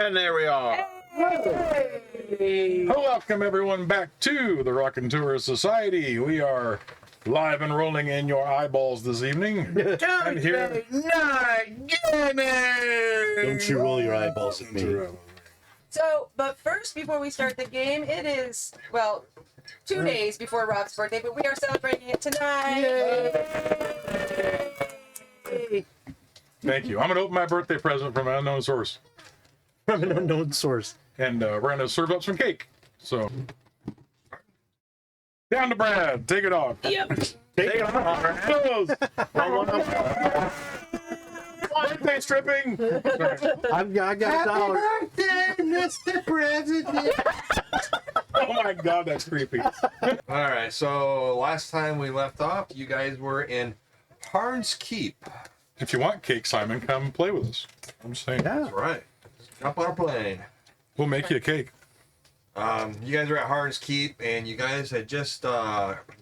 And there we are. Hey. Welcome everyone back to the Raconteur Society. We are live and rolling in your eyeballs this evening. And here, Night Gaming! Don't you roll your eyeballs at me. So, but first, before we start the game, it is, well, 2 days before Rob's birthday, but we are celebrating it tonight. Yay. thank you. I'm going to open my birthday present from an unknown source. From an unknown source. And we're going to serve up some cake. So, down to Brad. Take it off. Yep. Take it off. Close. Birthday stripping. I got $1. Happy birthday, Mr. President! Oh my God, that's creepy. Alright, so last time we left off, you guys were in Harn's Keep. If you want cake, Simon, come play with us. I'm just saying. Yeah. That's right. Jump on a plane. We'll make you a cake. You guys are at Harn's Keep, and you guys had just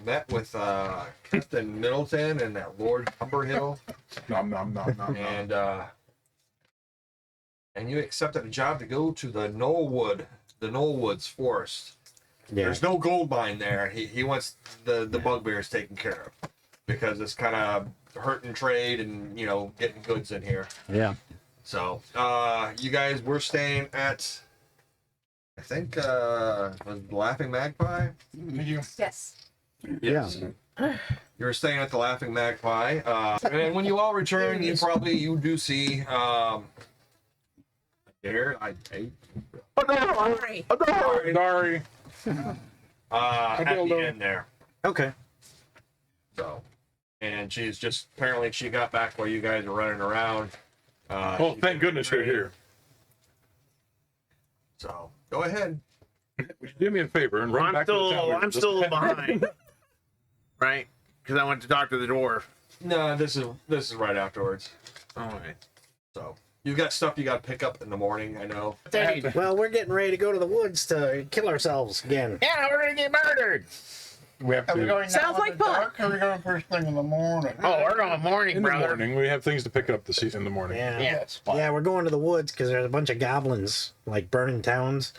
met with Captain Middleton and that Lord Cumberhill, Nom, nom, nom, nom, nom. and you accepted a job to go to the Knollwoods forest. Yeah. There's no gold mine there. He wants the bugbears taken care of because it's kind of hurting trade and getting goods in here. Yeah. So you guys were staying at, I think, was it Laughing Magpie. Thank you. Yes. Yes. You were staying at the Laughing Magpie, and when you all return, you do see Sorry. Adari. at the end there. Okay. So, and she's just apparently she got back while you guys were running around. Oh, thank goodness you're here. So go ahead. Would you do me a favor and run back to the town? I'm still behind. Right? Because I went to talk to the dwarf. No, this is right afterwards. All right. So you've got stuff you got to pick up in the morning. I know. Well, we're getting ready to go to the woods to kill ourselves again. Yeah, we're going to get murdered. We have Are we to. going Sounds now like in the fun. dark, or are we going first thing in the morning? Oh, we're going morning, In the brother. morning, we have things to pick up this in the morning. Yeah. Yeah. That's fine. Yeah, we're going to the woods because there's a bunch of goblins like burning towns,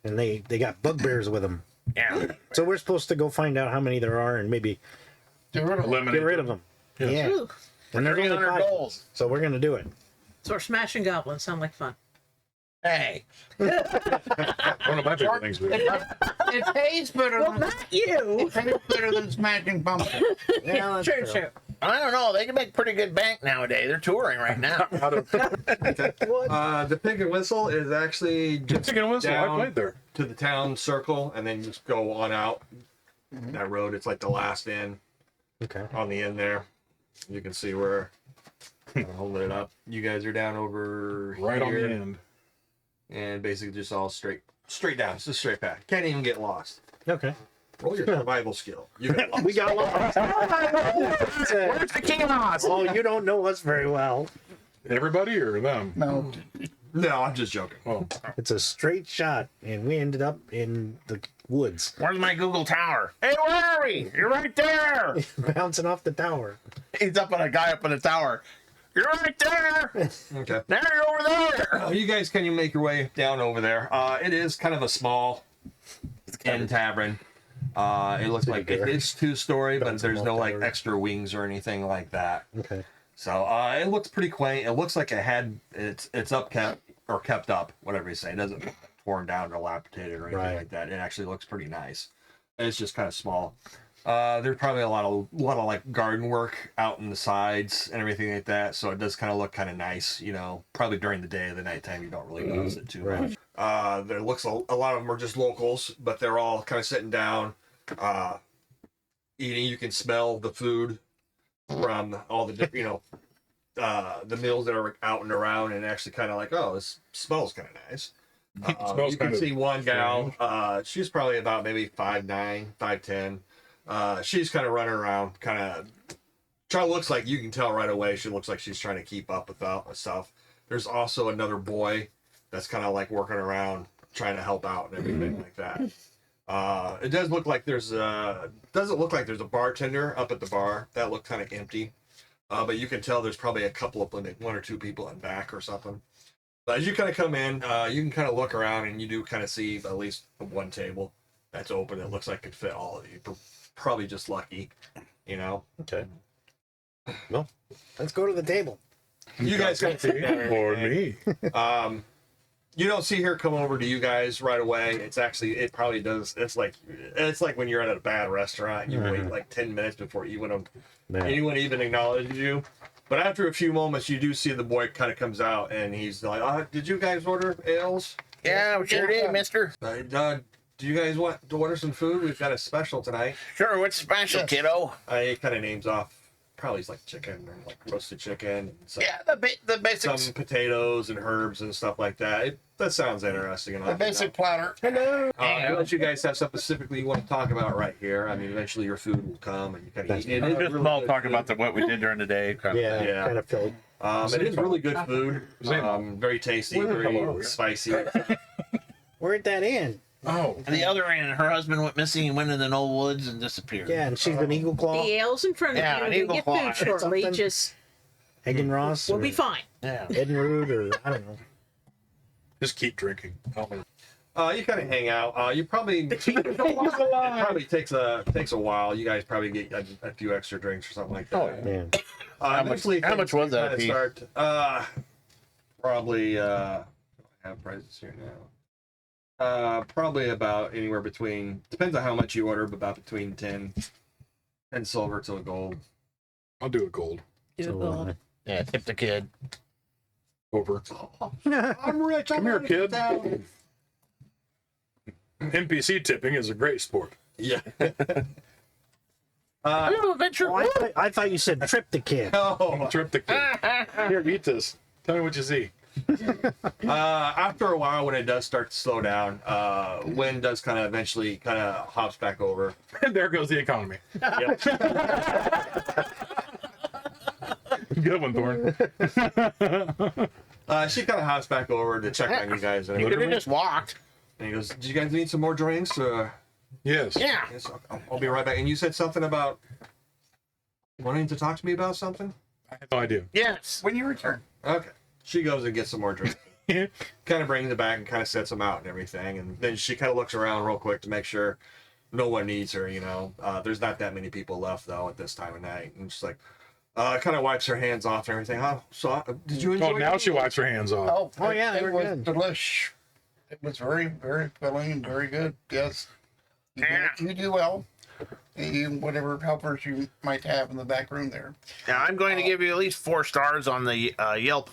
and they got bugbears with them. Yeah. So we're supposed to go find out how many there are and maybe Get rid of them. Eliminate get rid of them. Yes. Yeah. Ooh, And there's only 300 5, goals. so we're gonna do it. so we're smashing goblins. Sound like fun. Hey. One of my favorite things we do. It pays better Well, than not you. it pays better than smashing pumpkins. Yeah, that's True, true. I don't know. They can make pretty good bank nowadays. They're touring right now. The Pig and Whistle is actually just Pig and Whistle, I down played there. to the town circle, and then you just go on out that road. It's like the last inn Okay. on the end there. You can see where. I'm holding it up. You guys are down over Right on here, the end. and basically just all straight down. It's a straight path. Can't even get lost. Okay. Roll your survival skill. You get lost. We got lost. Where's the chaos? Oh, you don't know us very well. Everybody or them? No, No, I'm just joking. Oh, It's a straight shot, and we ended up in the woods, Where's my Google Tower? Hey, where are we? You're right there. bouncing off the tower. He's up on a guy up in the tower. You're right there. Okay. Now you're over there. You guys can make your way down over there. It is kind of a small inn tavern. It looks like it's 2-story, but there's no like extra wings or anything like that. Okay. So it looks pretty quaint. It looks like it's upkept or kept up, whatever you say. It doesn't look torn down or dilapidated or anything Right. like that. It actually looks pretty nice. It's just kind of small. There's probably a lot of like garden work out in the sides and everything like that. So it does kind of look kind of nice. Probably during the day or the nighttime you don't really notice it too much. There looks a lot of them are just locals, but they're all kind of sitting down, eating. You can smell the food from all the the meals that are out and around, and actually kind of like, oh, this smells kind of nice. Smells You can kinda see one gal. She's probably about maybe 5'9", 5'10". She's kind of running around, looks like you can tell right away. She looks like she's trying to keep up with all the stuff. There's also another boy that's kind of like working around, trying to help out and everything like that. It does look like doesn't look like there's a bartender up at the bar. That looked kind of empty. But you can tell there's probably a couple of, like 1 or 2 people in back or something. But as you kind of come in, you can kind of look around and you do kind of see at least one table that's open. It looks like it could fit all of you. Probably just lucky, you know. Okay. Well, let's go to the table. You guys can sit there. Or me. You don't see her come over to you guys right away. It's actually, it probably does. It's like when you're at a bad restaurant. You wait like 10 minutes before anyone even acknowledges you. But after a few moments, you do see the boy kind of comes out and he's like, "Did you guys order ales? Yeah, we sure did, mister. Do you guys want to order some food? We've got a special tonight." Sure, what's special, kiddo? He kind of names off. Probably it's like chicken or like roasted chicken. And some, Yeah, the basics. some potatoes and herbs and stuff like that. That sounds interesting enough. The basic platter. Hello. Unless you guys have something specifically you want to talk about right here. I mean, eventually your food will come and you kind of eat it. It is Just really small good talk food. about what we did during the day. Yeah, Yeah. kind of filled. It is really good food. Very tasty, very Hello. spicy. Where'd that end? Oh. And the other end, her husband went missing and went in the Knollwoods and disappeared. Yeah, and she's an Eagle Claw. The ale's in front of Yeah, you. an You'll Eagle get Claw. food shortly. Something. Just Egg and Ross. we'll or be fine. Yeah. Edenrude or I don't know. Just keep drinking. You kind of hang out. You probably it probably takes a while. You guys probably get a few extra drinks or something like that. Yeah. How much was that Kind of piece? start. Probably. I have prices here now. Probably about anywhere between, depends on how much you order, but about between 10 silver to a gold. I'll do a gold. So, Yeah, tip the kid. Over. I'm rich. Come here, kid. NPC tipping is a great sport. Yeah. Adventure. I thought you said trip the kid. Oh, Trip the kid. Here, eat this. Tell me what you see. after a while, when it does start to slow down, wind does kind of eventually kind of hops back over. And there goes the economy. Yep. Good one, Thorn. She kind of hops back over to check on you guys. And You could have he just walked. goes, "Do you guys need some more drinks?" Yes. Yeah. Yes, I'll be right back. And you said something about wanting to talk to me about something? I have no idea. Yes. When you return. Okay. She goes and gets some more drinks. Yeah. Kind of brings it back and kind of sets them out and everything. And then she kind of looks around real quick to make sure no one needs her, you know. There's not that many people left, though, at this time of night. And she's like, kind of wipes her hands off and everything. Oh, so did you enjoy Oh, now it? she wipes her hands off. Oh, yeah, they it were was good. delish. It was very, very filling and very good. Yes. You do well. Whatever helpers you might have in the back room there. Now I'm going to give you at least 4 stars on the Yelp,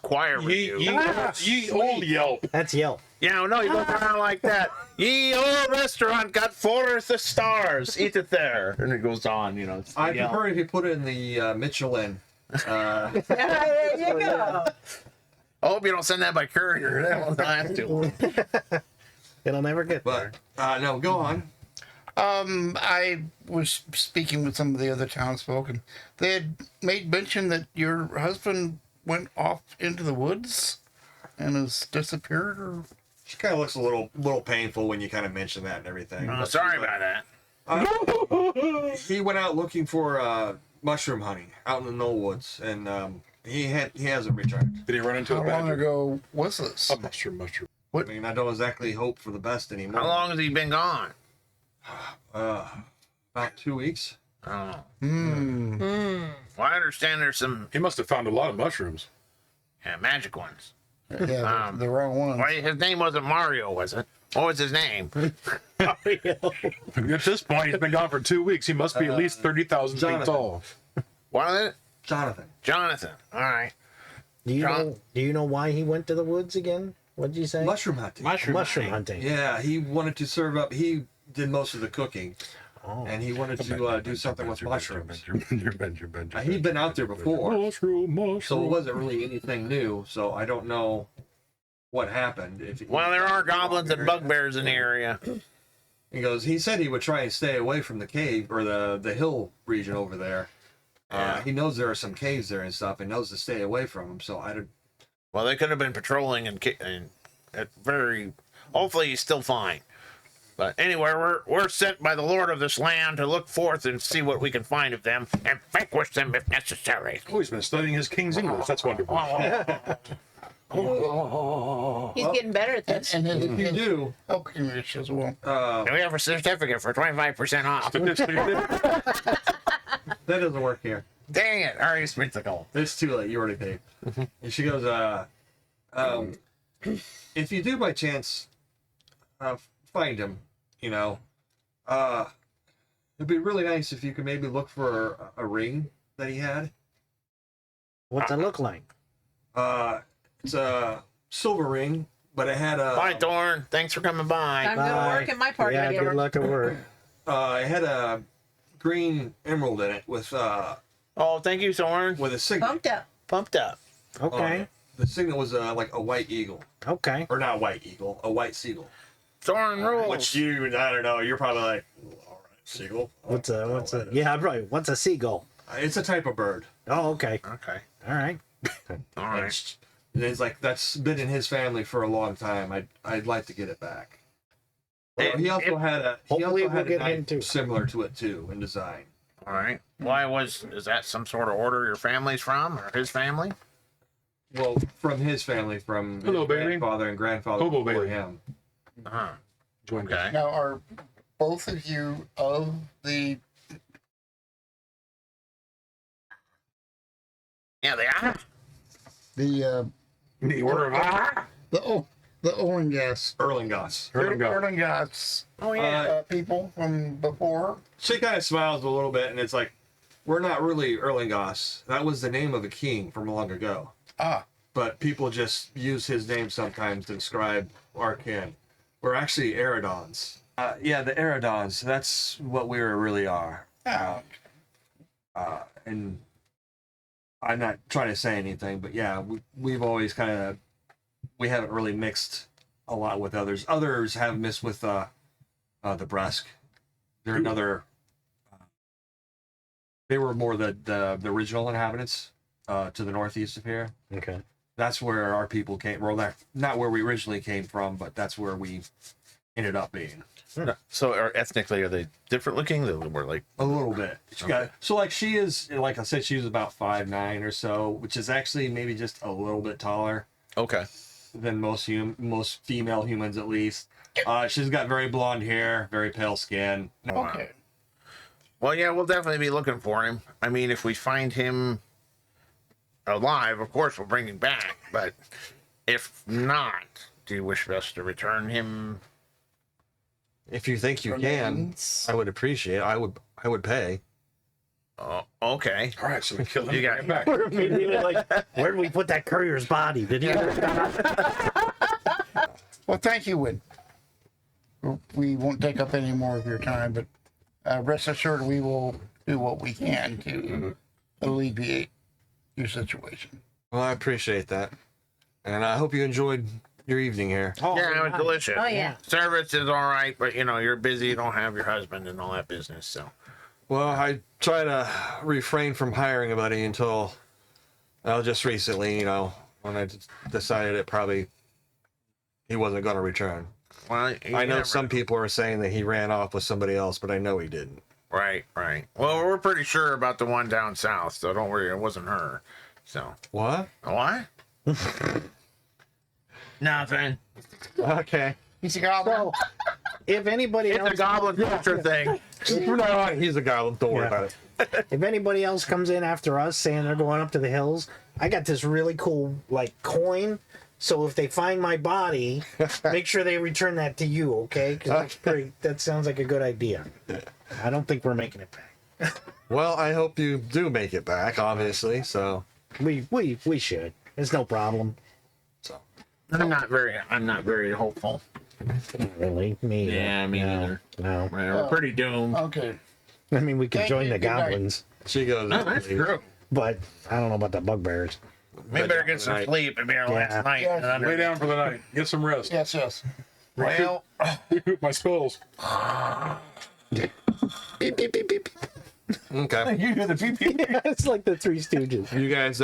choir Ye review. old Yelp. That's Yelp. Yeah, no, you go around like that. Ye old restaurant got 4 stars. Eat it there, and it goes on. It's I Yelp. prefer if you put it in the Michelin. Yeah, there you go. I hope you don't send that by courier. That will not have to. It'll never get there. But, no, go on. I was speaking with some of the other townsfolk, and they had made mention that your husband went off into the woods and has disappeared. Or She kind of looks a little painful when you kind of mention that and everything. Oh, But sorry she's like, about that. He went out looking for mushroom hunting out in the Knollwoods, and he hasn't returned. Did he run into how a long badger? ago was this? A mushroom. I mean, I don't exactly hope for the best anymore. How long has he been gone? About 2 weeks. Oh. Hmm. Well, I understand there's some He must have found a lot of mushrooms. magic ones. Yeah, the wrong one. Why, his name wasn't Mario, was it? What was his name? At this point, he's been gone for 2 weeks. He must be at least 30,000 feet Jonathan. tall. What was it? Jonathan. Jonathan. All right. Do you John- know? Do you know why he went to the woods again? What did you say? Mushroom hunting. Mushroom hunting. Yeah, he wanted to serve up. He did most of the cooking, Oh. and he wanted to do something with mushrooms. He'd He'd been out there before, Mushroom. so it wasn't really anything new. So I don't know what happened. Well, there are goblins and bugbears in the area. He said he would try and stay away from the cave or the hill region over there. Yeah. He knows there are some caves there and stuff, and knows to stay away from them. So I don't. Well, they could have been patrolling and hopefully he's still fine. But anyway, we're sent by the Lord of this land to look forth and see what we can find of them and vanquish them if necessary. Oh, he's been studying his King's English. That's wonderful. He's getting better at this. And his, If you do, okay, as well. We have a certificate for 25% off. that doesn't work here. Dang it. Already spent the gold. It's too late. You already paid. And she goes, if you do by chance find him, you know, it'd be really nice if you could maybe look for a ring that he had. What's it look like? It's a silver ring, but it had a Bye, Thorn. Thanks for coming by. I'm going to work in my part. Yeah, Yeah, good luck at work. it had a green emerald in it with Oh, thank you, Thorn. a signet. Pumped up. Pumped up. Okay. The signet was like a white eagle, Okay. or not white eagle, a white seagull. Thorn rules. Which I don't know. You're probably like, all right, seagull. What's a? Yeah, right. What's a seagull? It's a type of bird. Oh, okay. Okay. All right. All right. And it's like that's been in his family for a long time. I'd like to get it back. Well, he also had a Hopefully we'll get knife him too. similar to it too in design. All right. Is that some sort of order your family's from, or his family? Well, from his family, from Hello, his baby. grandfather and grandfather Hobo before baby. him. Uh-huh. Join me. Okay. Now, are both of you of the Yeah, they are. The order of the oil and gas Erlingoss. oil and gas Oh, yeah. people from before? She kind of smiles a little bit, and it's like, we're not really Erlingoss. That was the name of a king from long ago. Ah, But people just use his name sometimes to describe our kin. We're actually Eridons. Yeah, the Eridons. That's what we really are. And I'm not trying to say anything, but yeah, we've always we haven't really mixed a lot with others. Others have mixed with the Bresk. They're another. They were more the original inhabitants to the northeast of here. Okay. That's where our people came. Well, not where we originally came from, but that's where we ended up being. So, ethnically, are they different looking? They were like A little bit. So like she is, like I said, she was about 5'9" or so, which is actually maybe just a little bit taller okay. than most female humans, at least. She's got very blonde hair, very pale skin. okay. Well, yeah, we'll definitely be looking for him. I mean, if we find him alive, of course, we'll bring him back. But if not, do you wish us to return him? If you think you can, I would appreciate. I would pay. Oh, okay. All right, so we kill him. You got Bring him back. We're immediately like, where did we put that courier's body? Did he? Well, thank you, Win. We won't take up any more of your time, but rest assured we will do what we can to alleviate your situation. Well, I appreciate that, and I hope you enjoyed your evening here. Oh, Yeah, it was nice. delicious. Oh, yeah. Service is all right, but you're busy. You don't have your husband and all that business. So, Well, I try to refrain from hiring anybody until, just recently, when I decided he wasn't going to return. well, I know some people are saying that he ran off with somebody else, but I know he didn't. Right. Well, we're pretty sure about the one down south, so don't worry, it wasn't her. So, What? what? Nothing. Okay. He's a goblin. So, if anybody It's else, a goblin culture thing. No, he's a goblin. Don't worry Yeah. about it. if anybody else comes in after us saying they're going up to the hills, I got this really cool coin. So if they find my body, make sure they return that to you, okay? Because that sounds like a good idea. I don't think we're making it back. Well, I hope you do make it back, obviously. So, We should. It's no problem. I'm not very hopeful. Not really. Me. Yeah, me neither. No. We're pretty doomed. Okay. I mean, we could Thank join you. the Good night. goblins, she goes. Oh, that's true. but I don't know about the bugbears. We better get some sleep and be our last Yeah. night. Yes. And Lay down for the night. Get some rest. Yes. Well, Recoup my spells. Beep, beep, beep, beep. Okay. you do the pee-pee. It's like the Three Stooges. You guys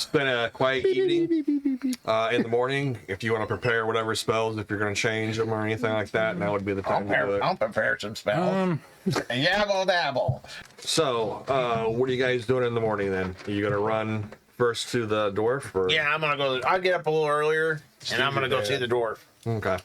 spend a quiet evening. In the morning, if you want to prepare whatever spells, if you're going to change them or anything like that, now would be the time to do it. I'll prepare some spells. Yabble dabble. So, what are you guys doing in the morning then? Are you going to run first to the dwarf? Or? Yeah, I'm gonna go. I'll get up a little earlier, and I'm gonna go see the dwarf. Okay.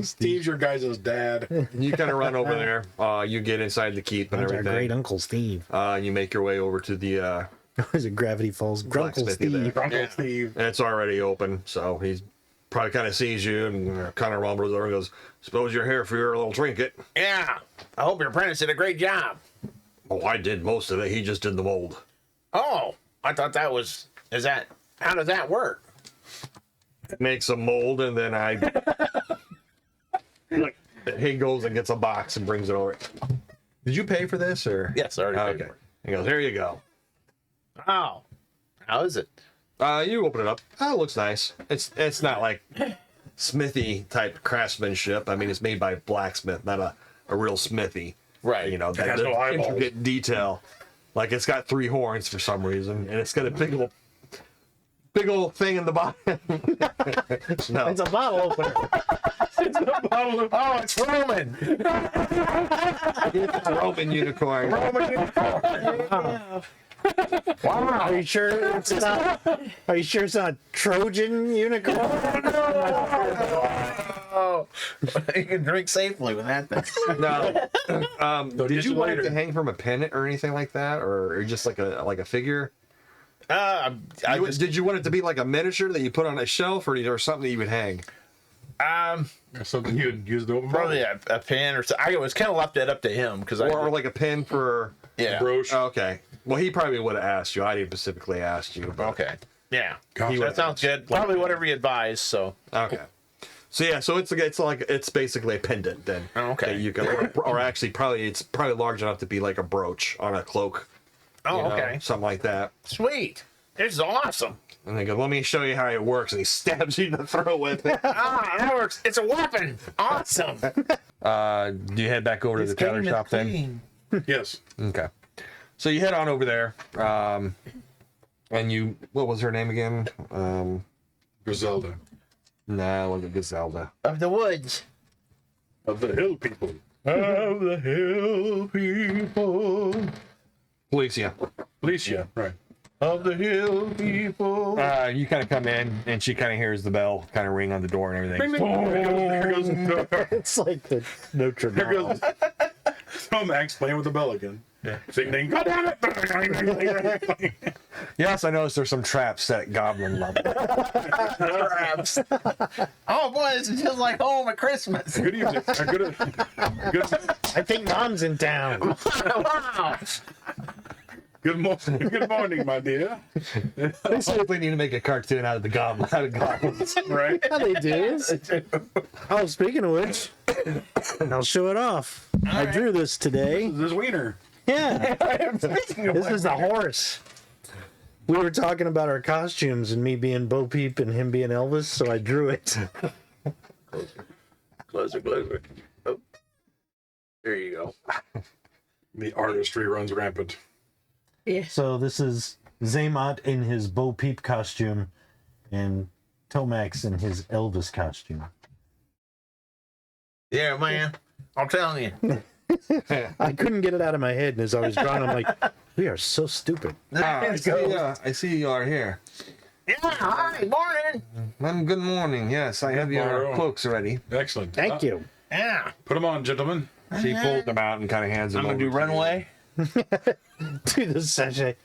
Steve's your guys' dad. You kind of run over there. You get inside the keep and That's our everything. great Uncle Steve. You make your way over to the Is it Gravity Falls? Grunkle blacksmithy there. Steve. Uncle Yeah. Steve. And it's already open, so he's probably kind of sees you and kind of rumbles over and goes, "Suppose you're here for your little trinket." Yeah, I hope your apprentice did a great job. Oh, I did most of it. He just did the mold. Oh, I thought that was. Is that? How does that work? Makes a mold, and then Look, he goes and gets a box and brings it over. Did you pay for this, or? Yes, I already paid Okay. for it. He goes, "Here you go." Oh, how is it? You open it up. Oh, it looks nice. It's not like smithy type craftsmanship. I mean, it's made by a blacksmith, not a real smithy. Right. You know, It has that no eyeballs. intricate detail. Like it's got 3 horns for some reason, and it's got a big old thing in the bottom. No, It's a bottle opener. Oh, it's Roman. it's a Roman unicorn. Are you sure it's not? Are you sure it's not Trojan unicorn? Oh, you can drink safely with that thing. No. Did get you you want it later. to hang from a pennant or anything like that, or just like a figure? Did you want it to be like a miniature that you put on a shelf, or something that you would hang? Or something you'd use to open Probably a pen or something. I was kind of left that up to him because Or like a pin for? yeah. brooch. Okay. Well, he probably would have asked you. I didn't specifically ask you. But... Okay. Yeah. Gosh, That sounds good. Probably whatever you advise. So. Okay. So yeah, so it's basically a pendant then. Oh, okay. That you can, or actually it's probably large enough to be like a brooch on a cloak. Oh, you know, okay. something like that. Sweet. This is awesome. And they go, "Let me show you how it works," and he stabs you in the throat with it. That works. It's a weapon. Awesome. Do you head back over to the tailor shop then? Yes. Okay. So you head on over there, and you, what was her name again? Griselda. Nah, it wasn't Griselda. Of the woods. Of the hill people. Of the hill people. Alicia. Alicia. Right. Of the hill people. You kind of come in, and she kind of hears the bell kind of ring on the door and everything. There goes It's like the Notre Dame. Max playing with the bell again. Yeah. Ding ding. God damn it! Yes, I noticed there's some traps that Goblin loved. Traps. Oh boy, this is just like home at Christmas. Good evening. Good. I think Mom's in town. Wow. Good morning. Good morning, my dear. They seriously need to make a cartoon out of goblins. Right. How they do? Oh, speaking of which, I'll show it off. I drew this today. This is Wiener. Yeah, this is the horse. We were talking about our costumes and me being Bo Peep and him being Elvis, so I drew it. Closer. Oh. There you go. The artistry runs rampant. So this is Xamot in his Bo Peep costume and Tomax in his Elvis costume. Yeah, man. I'm telling you. I couldn't get it out of my head, and as I was drawing, I'm like, we are so stupid. I see you are here. Yeah, hi, morning. Good morning. Yes, I have your morning. cloaks ready. Excellent. Thank you. Yeah. Put them on, gentlemen. She pulls them out and kind of hands them I'm over. gonna do to you. runaway. Do the sachet.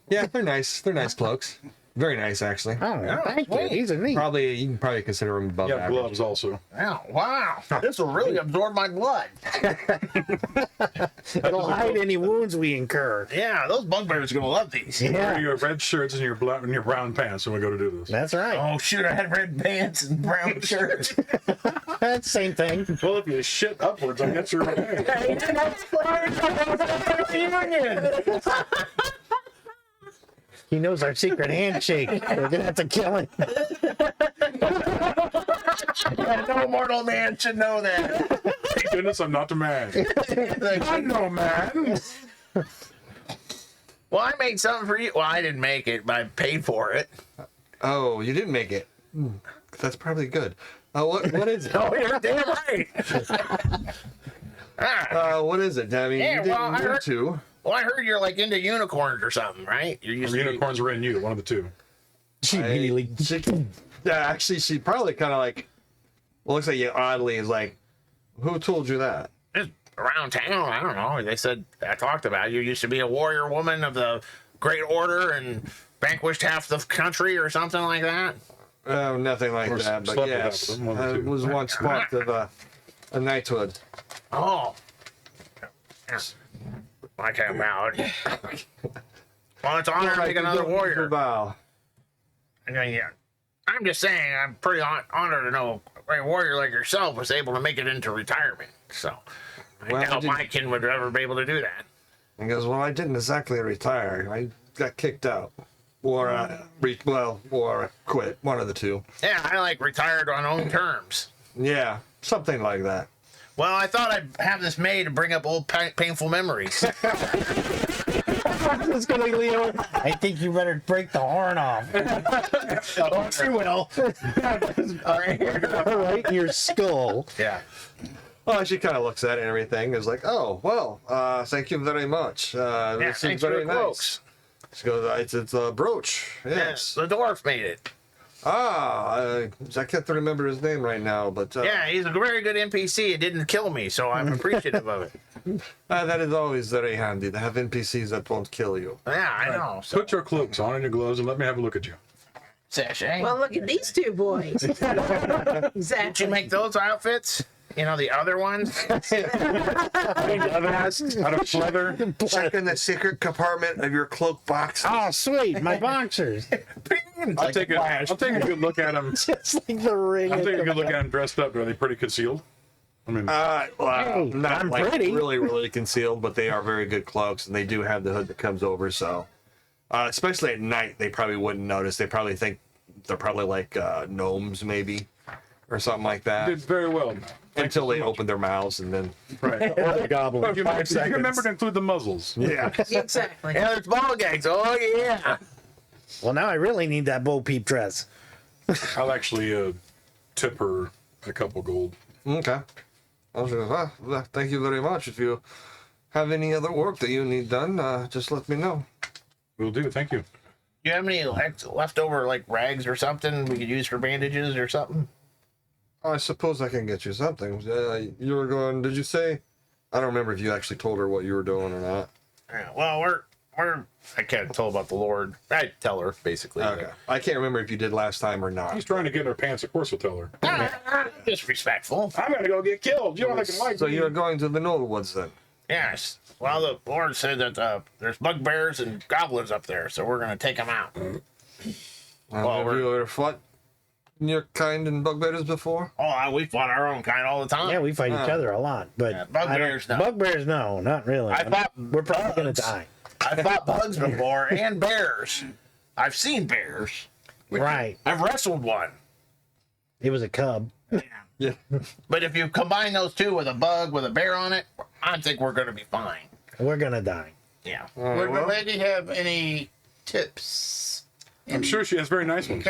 Yeah, they're nice. They're nice cloaks. Very nice, actually. Oh, thank you. These are neat. You can probably consider them above Yeah, average. gloves also. Oh, wow. This will really absorb my blood. It'll hide any wounds we incur. Yeah, those bugbears are gonna love these. Wear Yeah, your red shirts and your brown pants when we go to do this. that's right. Oh shoot, I had red pants and brown shirt. That's the same thing. Well, if you shit upwards, I guess you're okay. He knows our secret handshake. We're gonna have to kill him. No mortal man should know that. Thank goodness I'm not the man. I'm no man. Well, I made something for you. Well, I didn't make it, but I paid for it. Oh, you didn't make it. That's probably good. What is it? Oh, you're damn right. What is it? I mean, Yeah, you didn't well, I need heard- to. Well, I heard you're like into unicorns or something, right? You're used to Unicorns are in you, one of the two. She immediately. Yeah, actually, she probably kind of like looks at you oddly. Is like, who told you that? just around town. I don't know. They said I talked about you used to be a warrior woman of the Great Order and vanquished half the country or something like that. Nothing like Or that, but slept with yes, half of them, one of the I two. was once part of a knighthood. Oh. I came out. Well, it's an honor to make another warrior. Vow. Yeah. I'm just saying, I'm pretty honored to know a great warrior like yourself was able to make it into retirement. So, I Well, doubt did- my kin would ever be able to do that. He goes, well, I didn't exactly retire. I got kicked out. Or, or quit. One of the two. Yeah, I like retired on own terms. Yeah, something like that. Well, I thought I'd have this made to bring up old painful memories. It's gonna, Leo. I think you better break the horn off. Oh, she will. All right. Right in your skull. Yeah. Well, she kind of looks at it and everything. Is like, oh, well, thank you very much. Yeah, This is thanks for very the nice. cloaks. She goes, it's a brooch. Yes. Yes, the dwarf made it. I can't remember his name right now, but Yeah, he's a very good NPC. It didn't kill me, so I'm appreciative of it. that is always very handy to have NPCs that won't kill you. Yeah, I know. So, Put your cloaks on and your gloves and let me have a look at you. sachet. Well, look at these two boys. Did you Exactly. make those outfits? You know, the other ones? Out of leather. Check in the secret compartment of your cloak box. Oh, sweet, my boxers. I'll take a good look at them. Just like the ring. I'll take a good look at them dressed up. Are they pretty concealed? I mean, Hey, Not I'm like pretty. really concealed, but they are very good cloaks, and they do have the hood that comes over. So, especially at night, they probably wouldn't notice. They probably think they're probably like gnomes, maybe, or something like that. did very well. Until they open their mouths, and then Right. Or the goblin. You remember to include the muzzles. yeah. Exactly. Yeah, there's ball gags. Oh, yeah. Well, now I really need that Bo Peep dress. I'll actually tip her a couple gold. Okay. I was gonna, thank you very much. If you have any other work that you need done, just let me know. Will do. Thank you. You have any leftover, like, rags or something we could use for bandages or something? I suppose I can get you something. You were going. Did you say? I don't remember if you actually told her what you were doing or not. Yeah, well, we're I can't tell about the Lord. I tell her, basically. Okay. I can't remember if you did last time or not. He's trying to get in her pants. Of course, we'll tell her. Just respectful. I'm gonna go get killed. You don't think I like So me. you're going to the Knollwoods then? Yes. Well, the Lord said that there's bugbears and goblins up there, so we're going to take them out. Well, have you ever fought your kind and bugbears before? Oh, we fought our own kind all the time. Yeah, we fight each other a lot, but Yeah, bugbears, no. Bugbears, no, not really. I thought We're probably gonna bugs. die. I've fought bugs before and bears. I've seen bears. Right. I've wrestled one. It was a cub. Yeah. But if you combine those two with a bug with a bear on it, I think we're going to be fine. We're gonna die. Yeah. Would the lady have any tips? I'm sure she has very nice ones.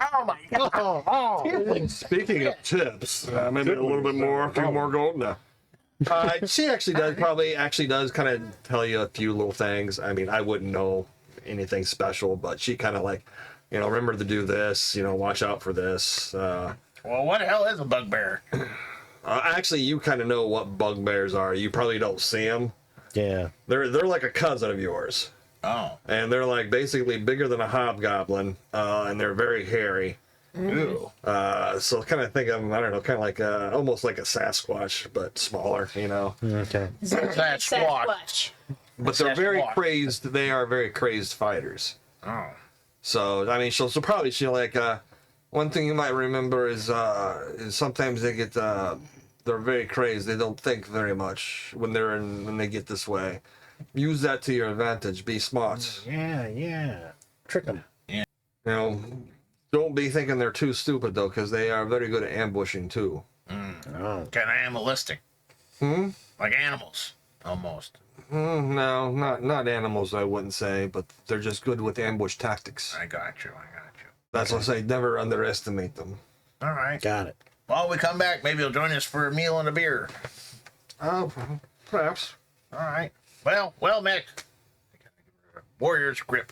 Oh my god. Speaking of tips, maybe a little bit more, a few more gold. No. She actually does kind of tell you a few little things. I mean, I wouldn't know anything special, but she kind of like, remember to do this. Watch out for this. Well, what the hell is a bugbear? Actually, you kind of know what bugbears are. You probably don't see them. Yeah. They're like a cousin of yours, Oh. and they're like basically bigger than a hobgoblin, and they're very hairy. Ooh. So kind of think of them, I don't know, kind of like almost like a Sasquatch, but smaller, Okay. That's squat. Sasquatch. But they're very Sasquatch. crazed. They are very crazed fighters. Oh. So I mean, she'll probably like one thing you might remember is sometimes they get they're very crazed. They don't think very much when they get this way. Use that to your advantage. Be smart. Yeah. Trick them. Don't be thinking they're too stupid though, because they are very good at ambushing too. Oh. Kind of animalistic. Like animals, almost. No, not animals. I wouldn't say, but they're just good with ambush tactics. I got you. That's what I say. Never underestimate them. All right. Got it. Well, we come back. Maybe you'll join us for a meal and a beer. Oh, perhaps. All right. Well, Mick. Warrior's grip.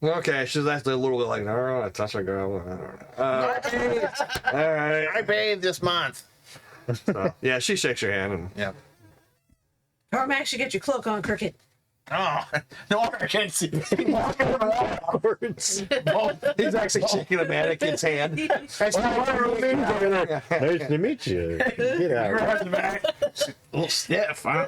Okay, she's actually a little bit like, no, I touch a girl. All right. I bathed this month. So, yeah, she shakes your hand. And, Yeah. Carmack should get your cloak on, Cricket. Oh, no, I can't see. he's actually shaking a mannequin's hand. Nice to meet you. Get out. A little stiff, huh?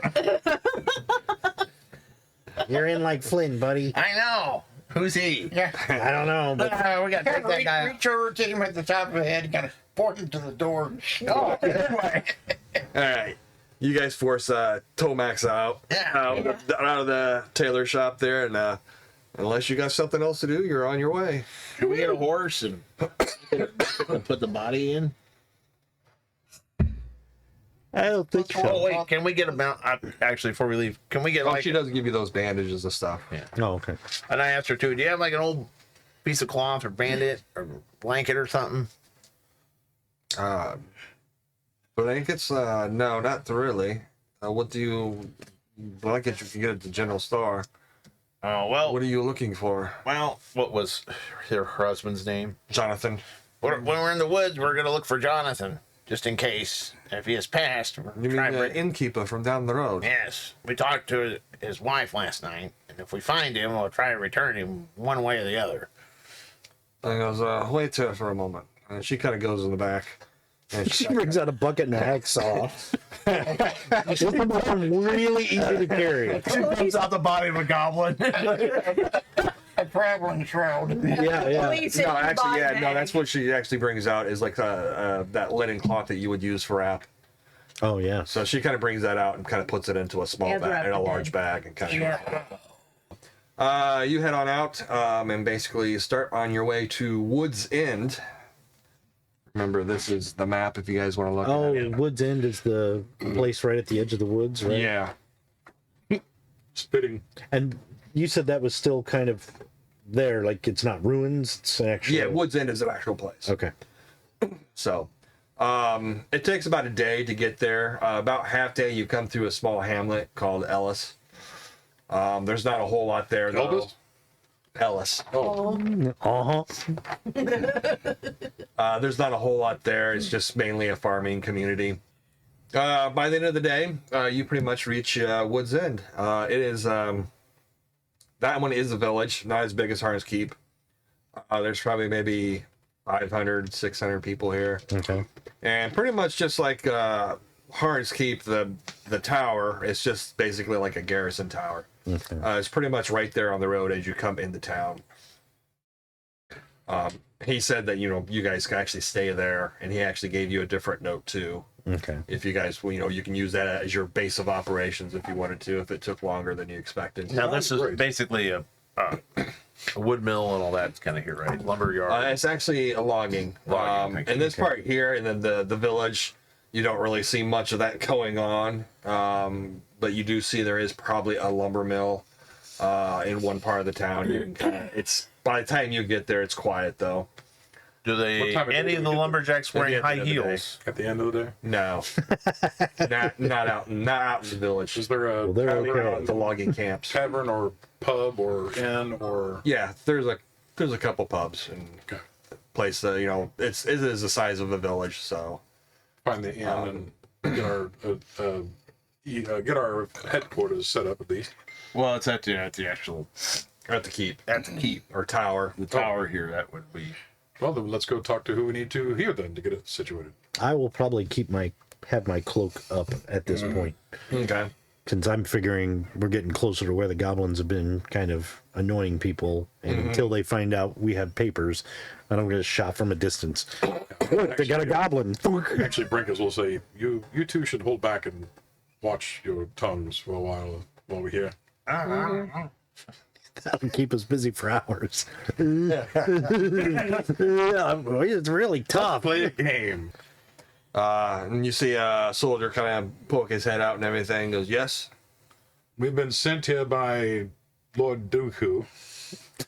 You're in like Flynn, buddy. I know. Who's he? Yeah. I don't know, but We got to take that guy. Reach over, take him at the top of the head, and kind of point him to the door. Oh, All right. You guys force Tomax out, out of the tailor shop there, and unless you got something else to do, you're on your way. Can we get a horse and Put the body in. I don't think Oh so. wait, can we get a mount? Actually, before we leave, can we get Oh, like? she doesn't give you those bandages and stuff. Yeah. Oh, okay. And I asked her too. Do you have like an old piece of cloth or bandit or blanket or something? Blankets? No, not really. What do you... Blankets you can get at the general store. Oh well. What are you looking for? Well, what was her husband's name? Jonathan. When we're in the woods, we're gonna look for Jonathan, just in case. If he has passed, we're You mean trying to the bring- innkeeper from down the road? Yes, we talked to his wife last night, and if we find him, we'll try to return him one way or the other. And he goes, wait here for a moment. And she kind of goes in the back. And She brings out a bucket and a hacksaw. This is really easy to carry. Comes out the body of a goblin. A traveling shroud. Yeah. Please hit No, the actually, body yeah, no, bag. that's what she actually brings out is like that linen cloth that you would use for wrap. Oh, yeah. So she kind of brings that out and kind of puts it into a small Hands bag, wrapped in a in large it. bag, and kind of. You head on out and basically start on your way to Woods End. Remember, this is the map if you guys want to look Oh, at it. Woods End is the place right at the edge of the woods, right? Yeah. Spitting. And you said that was still kind of there, like it's not ruins, it's actually... Yeah, Woods End is an actual place. Okay. So, it takes about a day to get there. About half day, you come through a small hamlet called Ellis. There's not a whole lot there, though. Elvis? Ellis. Uh-huh. There's not a whole lot there. It's just mainly a farming community. By the end of the day, you pretty much reach Woods End. It is that one is a village, not as big as Harness Keep. There's probably maybe 500, 600 people here, Okay. and pretty much just like Harness Keep, the tower is just basically like a garrison tower. Okay. It's pretty much right there on the road as you come into town. He said that, you guys can actually stay there, and he actually gave you a different note too. Okay. If you guys, you can use that as your base of operations if you wanted to, if it took longer than you expected. Now this is Great. basically a wood mill and all that's kind of here, right? Lumber yard. It's actually a logging. Logging, In this part here, and then the village, you don't really see much of that going on. But you do see there is probably a lumber mill in one part of the town. You can it's by the time you get there, it's quiet though. Do they? What time of day Any do of we the get lumberjacks wearing At the high end of the day. heels? At the end of the day? No, not out in the village. Is there a they're tavern, okay. The logging camps. tavern or pub or inn or... Yeah, there's a couple pubs and Okay. place that it is the size of a village, so Find the inn and get our headquarters set up at least. Well, it's at the actual at the keep at the keep or tower. the tower here. That would be. Well, then let's go talk to who we need to here then to get it situated. I will probably have my cloak up at this point, Okay. since I'm figuring we're getting closer to where the goblins have been kind of annoying people, and until they find out we have papers, I don't get a shot from a distance. Look, they got a goblin. Actually, Brinkers will say, you two should hold back and watch your tongues for a while we're here. That'll keep us busy for hours. Yeah, it's really tough. Play a game. And you see a soldier kind of poke his head out and everything. Goes, yes. We've been sent here by Lord Dooku.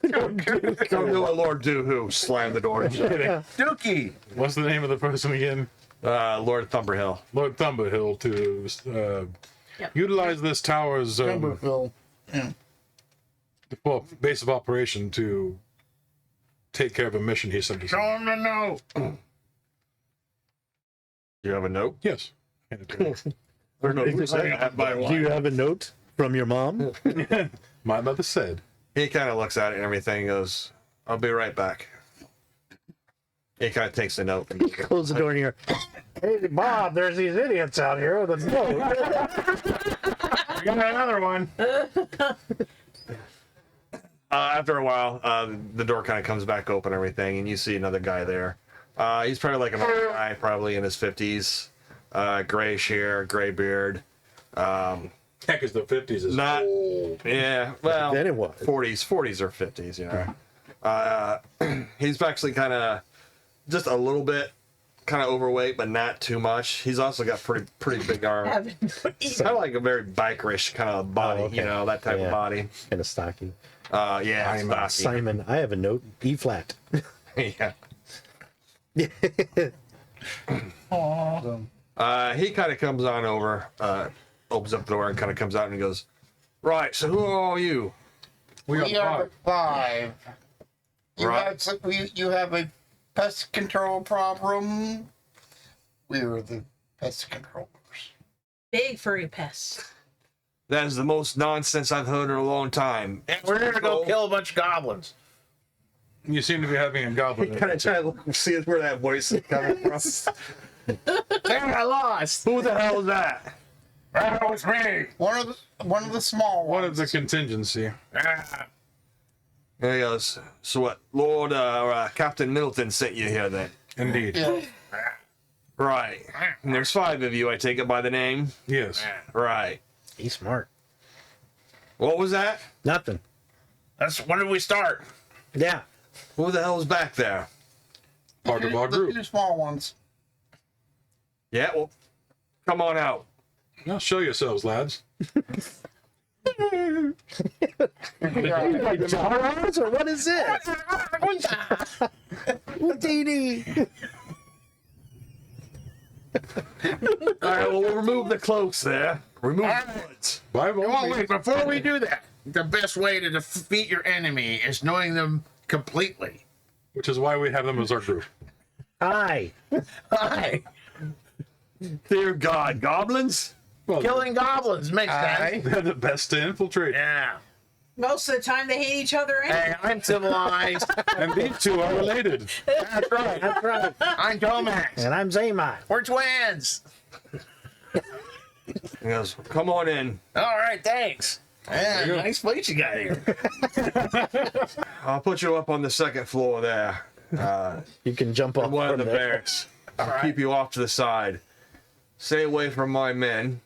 Don't do what Lord Doohoo slammed the door. Dookie. What's the name of the person again? Lord Thumberhill. Lord Thumberhill to utilize this tower's Timberville. Yeah. base of operation to take care of a mission he sent us. Show him the note. You have a note? Yes. Hand it to him. Do you have a note from your mom? My mother said. He kind of looks at it and everything and goes, I'll be right back. He kind of takes the note. And Close the door and you're, hey, Bob, there's these idiots out here with a note. We got another one. After a while, the door kind of comes back open and everything, and you see another guy there. He's probably like an old guy, probably in his 50s. Grayish hair, gray beard. Heck, is the 50s is Not, old. yeah, well, Then it was. 40s or 50s, you know. He's actually kind of just a little bit kind of overweight, but not too much. He's also got pretty big arms. Kind of like a very bikerish kind of body, Oh, okay. you know, that type of body. Kind of stocky. Yeah, stocky. Simon, I have a note. E flat. Yeah. Awesome. He kind of comes on over, opens up the door and kind of comes out and he goes, right, so who are you? We We got are five. the 5. You Right. had some, you have a pest control problem. We are the pest controllers. Big furry pests. That is the most nonsense I've heard in a long time. And we're gonna go kill a bunch of goblins. You seem to be having a goblin. Kind of try to look, see where that voice is coming from. Damn, I lost. Who the hell is that? That was me. One of the small One ones. of the contingency. Ah, There he goes. So what, Lord Captain Middleton sent you here then? Indeed. Yeah. Right. And there's 5 of you, I take it by the name? Yes. Right. He's smart. What was that? Nothing. that's when did we start? Yeah. Who the hell's back there? Part of our The group. 2 small ones. Yeah, well, come on out. Now show yourselves, lads. Jaws or what is it? Houdini. All right, well, we'll remove the cloaks there. Remove the hoods. Why Oh, won't we? wait, before we do that, the best way to defeat your enemy is knowing them completely. Which is why we have them as our group. Hi. Hi. Dear God, goblins? Well, Killing goblins makes sense. they're the best to infiltrate. Yeah. Most of the time they hate each other anyway. Hey, I'm civilized. And these two are related. That's right. That's right. I'm Tomax. And I'm Xamot. We're twins. He goes, come on in. All right, thanks. Yeah, nice place you got here. I'll put you up on the 2nd floor there. You can jump off One of from the there. barracks. I'll keep you off to the side. Stay away from my men.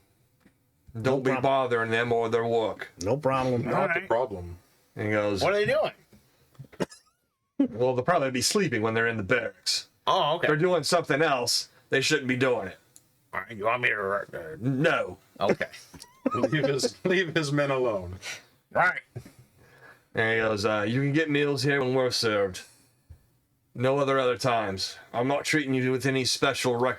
Don't be problem. bothering them or their work. No problem. Not the right. problem. And he goes, What are they doing? well, they'll probably be sleeping when they're in the barracks. Oh, If they're okay. doing something else, they shouldn't be doing it. All right, you want me to? No. Okay. Leave his men alone. Right. And he goes, you can get meals here when we're served. No other times. I'm not treating you with any special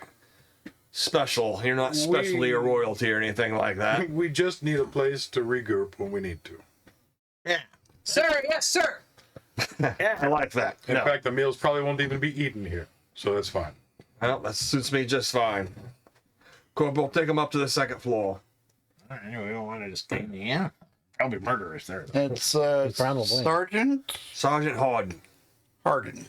special. You're not specially a royalty or anything like that. We just need a place to regroup when we need to. Yeah. Sir, yes, sir. I like that. In No. fact, the meals probably won't even be eaten here. So that's fine. Well, that suits me just fine. Corporal, take him up to the 2nd floor. All right, anyway, we don't want to just stay in the end. Probably murderers there. It's Probably. Sergeant Sergeant Harden. Harden.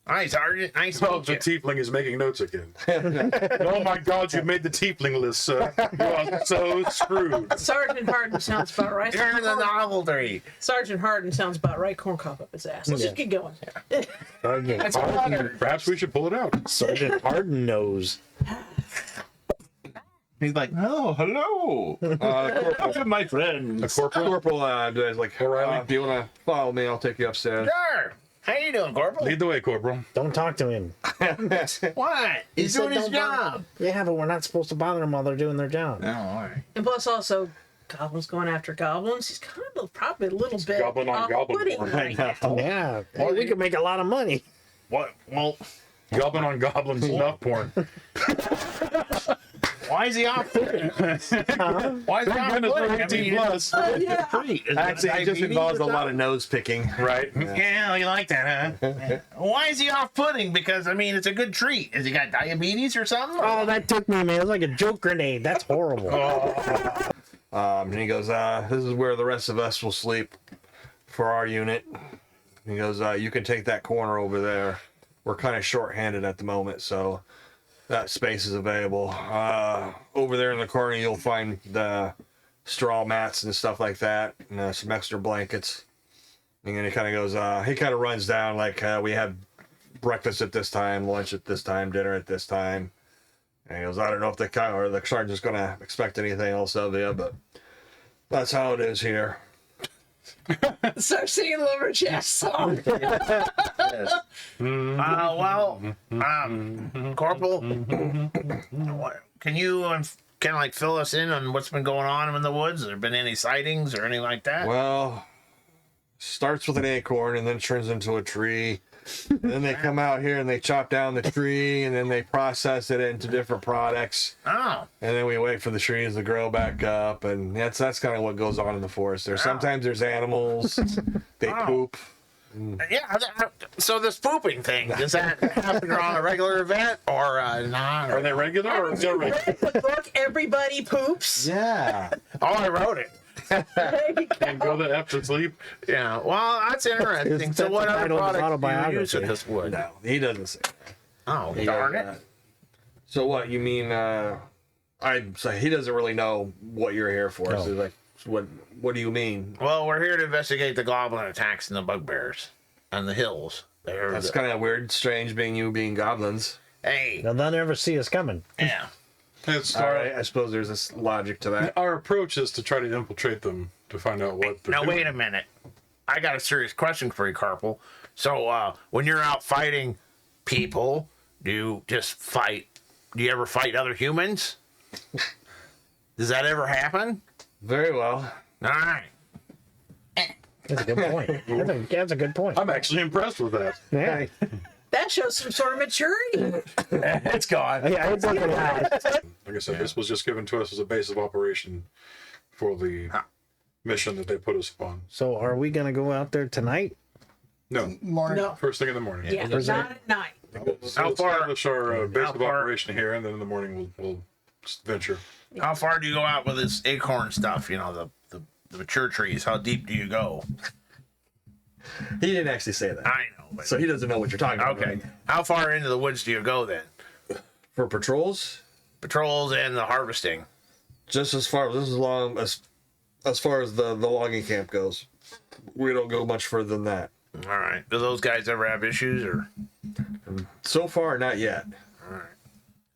Hi, Sergeant. Nice to Oh, meet the you. tiefling is making notes again. Oh my God, you made the tiefling list, sir. You are so screwed. Sergeant Harden sounds about right. You're in the novelty. Sergeant Harden sounds about right. Corn cob up his ass. Let's just get going. Sergeant It's a Harden, water. Perhaps we should pull it out. Sergeant Harden knows. He's like, oh, hello. Corporal, my friend. A corporal? Corporal is like, O'Reilly? if you want to follow me, I'll take you upstairs. Sure. How you doing, Corporal? Lead the way, Corporal. Don't talk to him. What? He's said doing his don't bother- job. Yeah, but we're not supposed to bother them while they're doing their job. Oh, all right. And plus, also, goblins going after goblins. He's kind of probably a little bit Goblin on goblin off-putting porn. right now. Yeah. Hey, we could make a lot of money. What? Well, Goblin on goblin snuff porn. Why is he off putting? Why is he off Goodness, we're putting? 18 plus. Actually, it just involves a lot of nose picking. Right. Yeah, you like that, huh? Why is he off pudding? Because I mean, it's a good treat. Has he got diabetes or something? Oh, that took me, man. It was like a joke grenade. That's horrible. And he goes, this is where the rest of us will sleep for our unit. He goes, you can take that corner over there. We're kind of short-handed at the moment, so that space is available. Over there in the corner, you'll find the straw mats and stuff like that, and some extra blankets. And then he kind of goes, he kind of runs down like we have breakfast at this time, lunch at this time, dinner at this time. And he goes, I don't know if the sergeant's going to expect anything else of you, but that's how it is here. Start singing Lumberjack song. Corporal, can you kind of like fill us in on what's been going on in the woods? Has there been any sightings or anything like that? Well, starts with an acorn and then turns into a tree. And then they come out here and they chop down the tree and then they process it into different products. Oh, And then we wait for the trees to grow back up, and that's kind of what goes on in the forest. There sometimes there's animals, they poop. yeah. So this pooping thing, does that happen on a regular event or not? Are they regular or irregular? The book Everybody Poops. Yeah. Oh, I wrote it. There you go. And go to after sleep? Yeah. Well, that's interesting. So That's what the other title of his products do you use autobiography. with this wood? No, he doesn't say. Oh, He darn does it. So what you mean? So he doesn't really know what you're here for. No. So he's like, what do you mean? Well, we're here to investigate the goblin attacks and the bugbears on the hills. That's kind of weird, strange, being goblins. Hey, They'll never see us coming. yeah. It's All right, I suppose there's this logic to that. Our approach is to try to infiltrate them to find out what they're Now doing. wait a minute. I got a serious question for you, Carpal. So when you're out fighting people, do you just fight? Do you ever fight other humans? Does that ever happen? Very well. All right. That's a good point. That's a good point. I'm actually impressed with that. Yeah. That shows some sort of maturity. It's gone. Yeah, it's looking hot. Like I said, this was just given to us as a base of operation for the mission that they put us upon. So, are we gonna go out there tonight? No, Morning. No. first thing in the morning. Yeah, Where's not that? at night. We'll How far- establish our base how of far- operation here, and then in the morning we'll venture. How far do you go out with this acorn stuff? You know, the mature trees. How deep do you go? He didn't actually say that, I know. But, so he doesn't know what you're talking about. okay. How far into the woods do you go then? For patrols, Patrols and the harvesting. just as far as far as the logging camp goes, we don't go much further than that. All right. Do those guys ever have issues or? So far, not yet.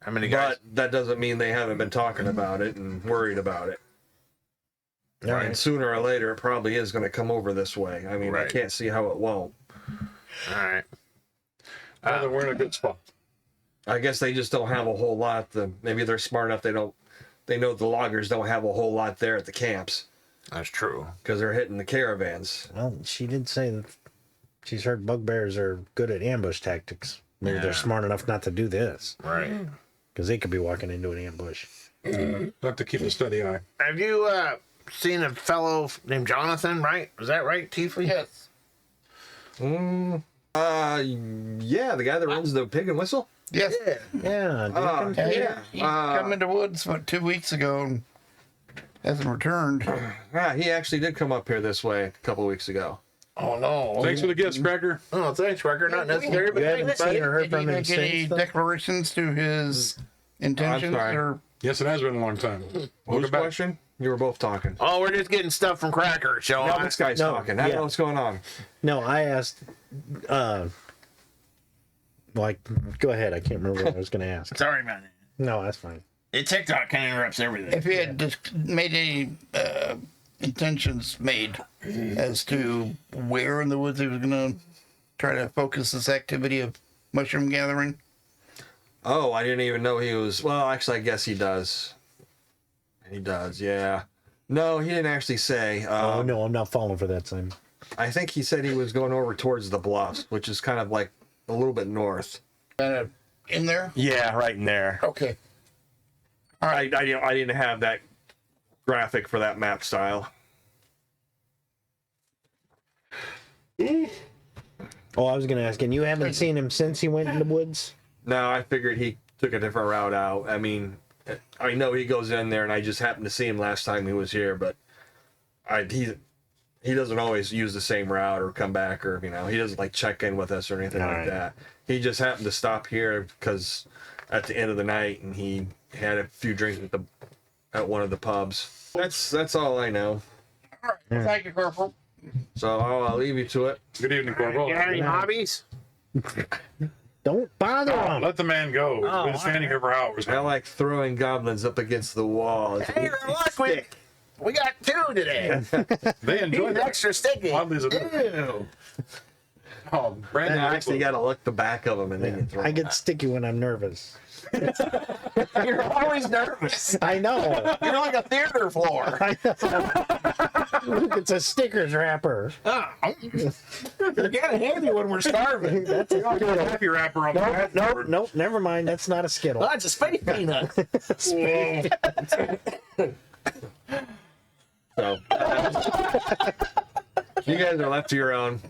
How many guys? But that doesn't mean they haven't been talking about it and worried about it. All And right. sooner or later, it probably is going to come over this way. I mean, I Right. can't see how it won't. All right. Well, then we're in a good spot. I guess they just don't have a whole lot. Maybe they're smart enough. They know the loggers don't have a whole lot there at the camps That's true. because they're hitting the caravans. Well, she did say that she's heard bugbears are good at ambush tactics. Maybe Yeah. they're smart enough not to do this Right. because they could be walking into an ambush. Have to keep a steady eye. Have you seen a fellow named Jonathan? Right? Was that right, Tiefly? Yes. Yeah, the guy that runs the Pig and Whistle. Yes. Yeah, dude, Yeah. He come into woods about 2 weeks ago and hasn't returned. Yeah, he actually did come up here this way a couple of weeks ago. Oh no. Thanks for the gifts, Cracker. Oh, thanks, Record. Not necessary, but you haven't thanks. seen or heard Did from he him make any since then? declarations to his intentions? sorry. Or Yes, it has been a long time. What was Welcome the back. question? You were both talking. Oh, we're just getting stuff from Cracker, so No, this guy's No, talking. I don't yeah. know what's going on. No, I asked. Like, go ahead. I can't remember what I was going to ask. sorry about that. No, that's fine. TikTok kind of interrupts everything. if he had just made any intentions made as to where in the woods he was going to try to focus this activity of mushroom gathering. Oh, I didn't even know he was. Well, actually, I guess he does. He does, yeah. No, he didn't actually say. Oh no, I'm not falling for that, Simon. I think he said he was going over towards the bluffs, which is kind of like a little bit north. Kind of in there. Yeah, right in there. Okay. I didn't have that graphic for that map style. Oh, I was gonna ask, and you haven't seen him since he went in the woods? No, I figured he took a different route out. I mean, I know he goes in there, and I just happened to see him last time he was here, but he doesn't always use the same route or come back, or he doesn't like check in with us or anything like that. He just happened to stop here because at the end of the night, and he had a few drinks at one of the pubs. That's all I know. All right. Well, thank you, Corporal. So I'll leave you to it. Good evening, Corporal. You got any hobbies? Don't bother him. Let the man go. He's been standing here for hours. I like throwing goblins up against the wall. Hey, look, we got 2 today. They enjoy He's that. extra sticky. Oddly as it is. Ew. Oh, Brandon. I actually got to look the back of them and then you throw I them get back. sticky when I'm nervous. You're always nervous. I know. You're like a theater floor. I know. Look, it's a stickers wrapper. You're getting handy when we're starving. That's a Skittle. Happy wrapper on the Nope, never mind. That's not a Skittle. Well, that's a space peanut. So you guys are left to your own.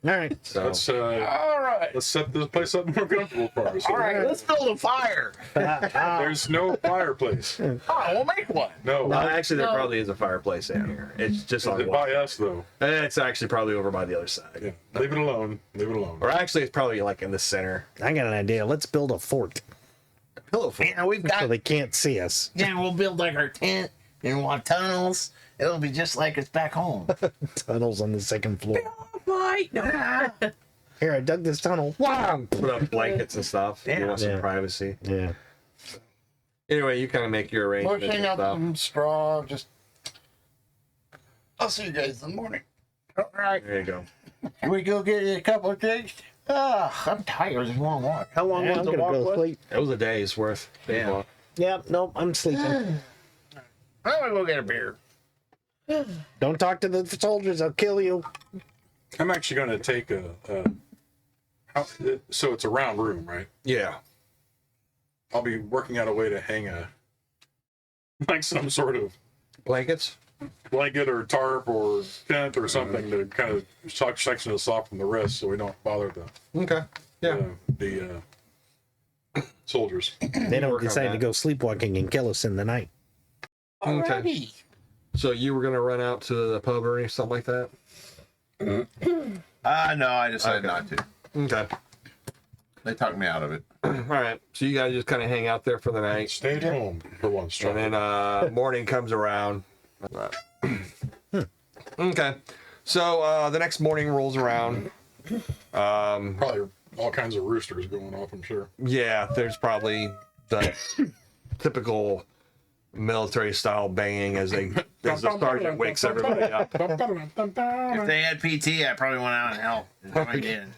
All right. So Let's All right. let's set this place up more comfortable for us. All right, let's build a fire. There's no fireplace. Oh, we'll make one. No. actually, there probably is a fireplace in here. It's just on Is it one. by us though? It's actually probably over by the other side. Yeah. Leave it alone. Leave it alone. Or actually, it's probably like in the center. I got an idea. Let's build a fort Pillow fort. Yeah, we've so got. they can't see us. Yeah, we'll build like our tent and we'll have tunnels. It'll be just like it's back home. Tunnels on the second floor. Fight. No. Here, I dug this tunnel. Wow. Put up blankets and stuff. If you want some Yeah. privacy. Yeah. Anyway, you kind of make your arrangements Pushing and up stuff. some straw. Just. I'll see you guys in the morning. All right, There you go. can we go get a couple of drinks? I'm tired. It's a long walk. How long Yeah, I'm was the gonna walk? go Was? sleep. It was a day's worth. Yeah. Yeah, nope, I'm sleeping. I'm gonna go get a beer. Don't talk to the soldiers, I'll kill you. I'm actually going to take so it's a round room, right? Yeah. I'll be working out a way to hang like some sort of Blankets. blanket or tarp or tent or something to kind of section us off from the rest so we don't bother Okay. Yeah. the soldiers. They don't Work on decide to that. go sleepwalking and kill us in the night. Okay. Alrighty. So you were gonna run out to the pub or something like that? No, I decided not to. Okay. They talked me out of it. All right. So you guys just kind of hang out there for the night, Stay at home for once. and then morning comes around. Okay. So the next morning rolls around. Probably all kinds of roosters going off, I'm sure. Yeah, there's probably the typical military style banging as the sergeant wakes everybody up. If they had PT, I probably went out and helped. and joined in.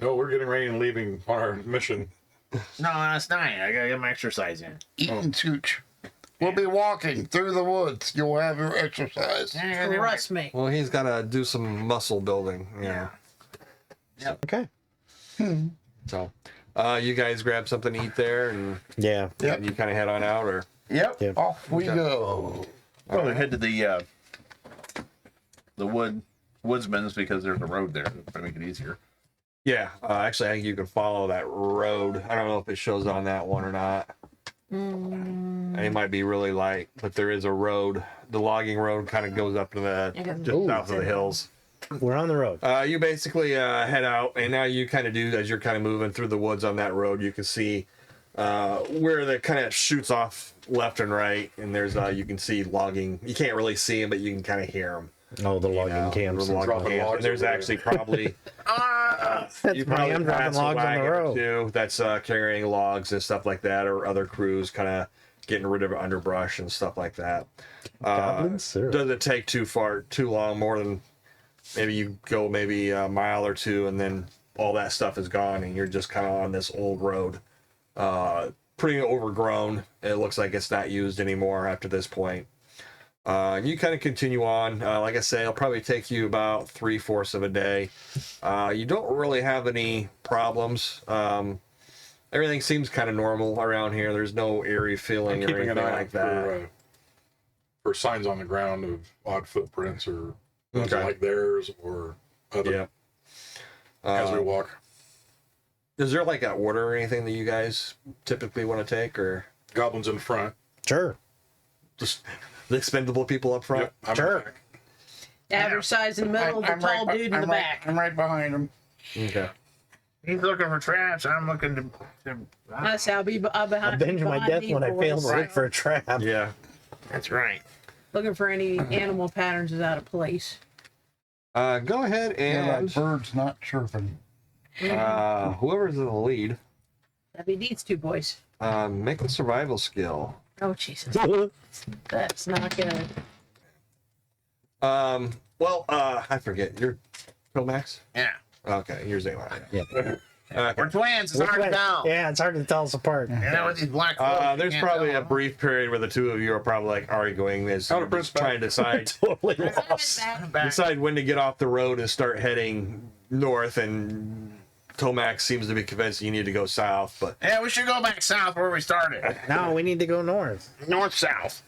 No, we're getting ready and leaving on our mission. No, that's nice. I gotta get my exercise in. Eating scooch. We'll be walking through the woods. You'll have your exercise. Trust me. Well, he's got to do some muscle building. Yeah. Okay. So, you guys grab something to eat there, and Yeah. you kind of head on out, or Yep. Yep. Off we go. Probably head to the woodsman's because there's a road there to make it easier. yeah. Actually, I think you can follow that road. I don't know if it shows on that one or not. It might be really light, but there is a road. The logging road kind of goes up to the just south of the hills. We're on the road. You basically head out, and now you kind of do as you're kind of moving through the woods on that road. You can see where the kind of shoots off left and right, and there's you can see logging. You can't really see them, but you can kind of hear them. Oh, the logging camps. The logging Dropping camps. logs And there's over there. actually probably That's you funny, probably I'm dropping pass a logs on the wagon or road. two that's carrying logs and stuff like that, or other crews kind of getting rid of underbrush and stuff like that. Goblins? Sure. Doesn't take too long, more than maybe you go maybe a mile or two, and then all that stuff is gone, and you're just kind of on this old road, pretty overgrown. It looks like it's not used anymore after this point. You kind of continue on. Like I say, it'll probably take you about 3/4 of a day. You don't really have any problems. everything seems kind of normal around here. There's no eerie feeling or Keeping anything an eye like out that. for signs on the ground of odd footprints or ones Okay. like theirs or other Yeah. as we walk. Is there like an order or anything that you guys typically want to take, or Goblins in front. Sure. just the expendable people up front? Yep, I'm Sure. back. Average size in the middle, the tall dude in the back. I'm right behind him. Okay. He's looking for traps. I'm looking to That's how I'll be behind. Avenge my death when I fail to look for a trap. Yeah. That's right. Looking for any animal patterns is out of place. Go ahead Yeah, and that bird's not chirping. whoever's in the lead, That'd be these two boys. make a survival skill. Oh Jesus, that's not good. Well, I forget. You're Phil Max? Yeah. Okay, you're Xamot. Yeah. Okay. We're twins. It's hard to tell. Yeah, it's hard to tell us apart. You know, with these black clothes, you There's can't probably tell a them. brief period where the two of you are probably like arguing this, Out of just principle. trying to decide Totally lost. decide when to get off the road and start heading north. And Tomax seems to be convinced you need to go south, but Yeah, we should go back south where we started. No, we need to go north. North south.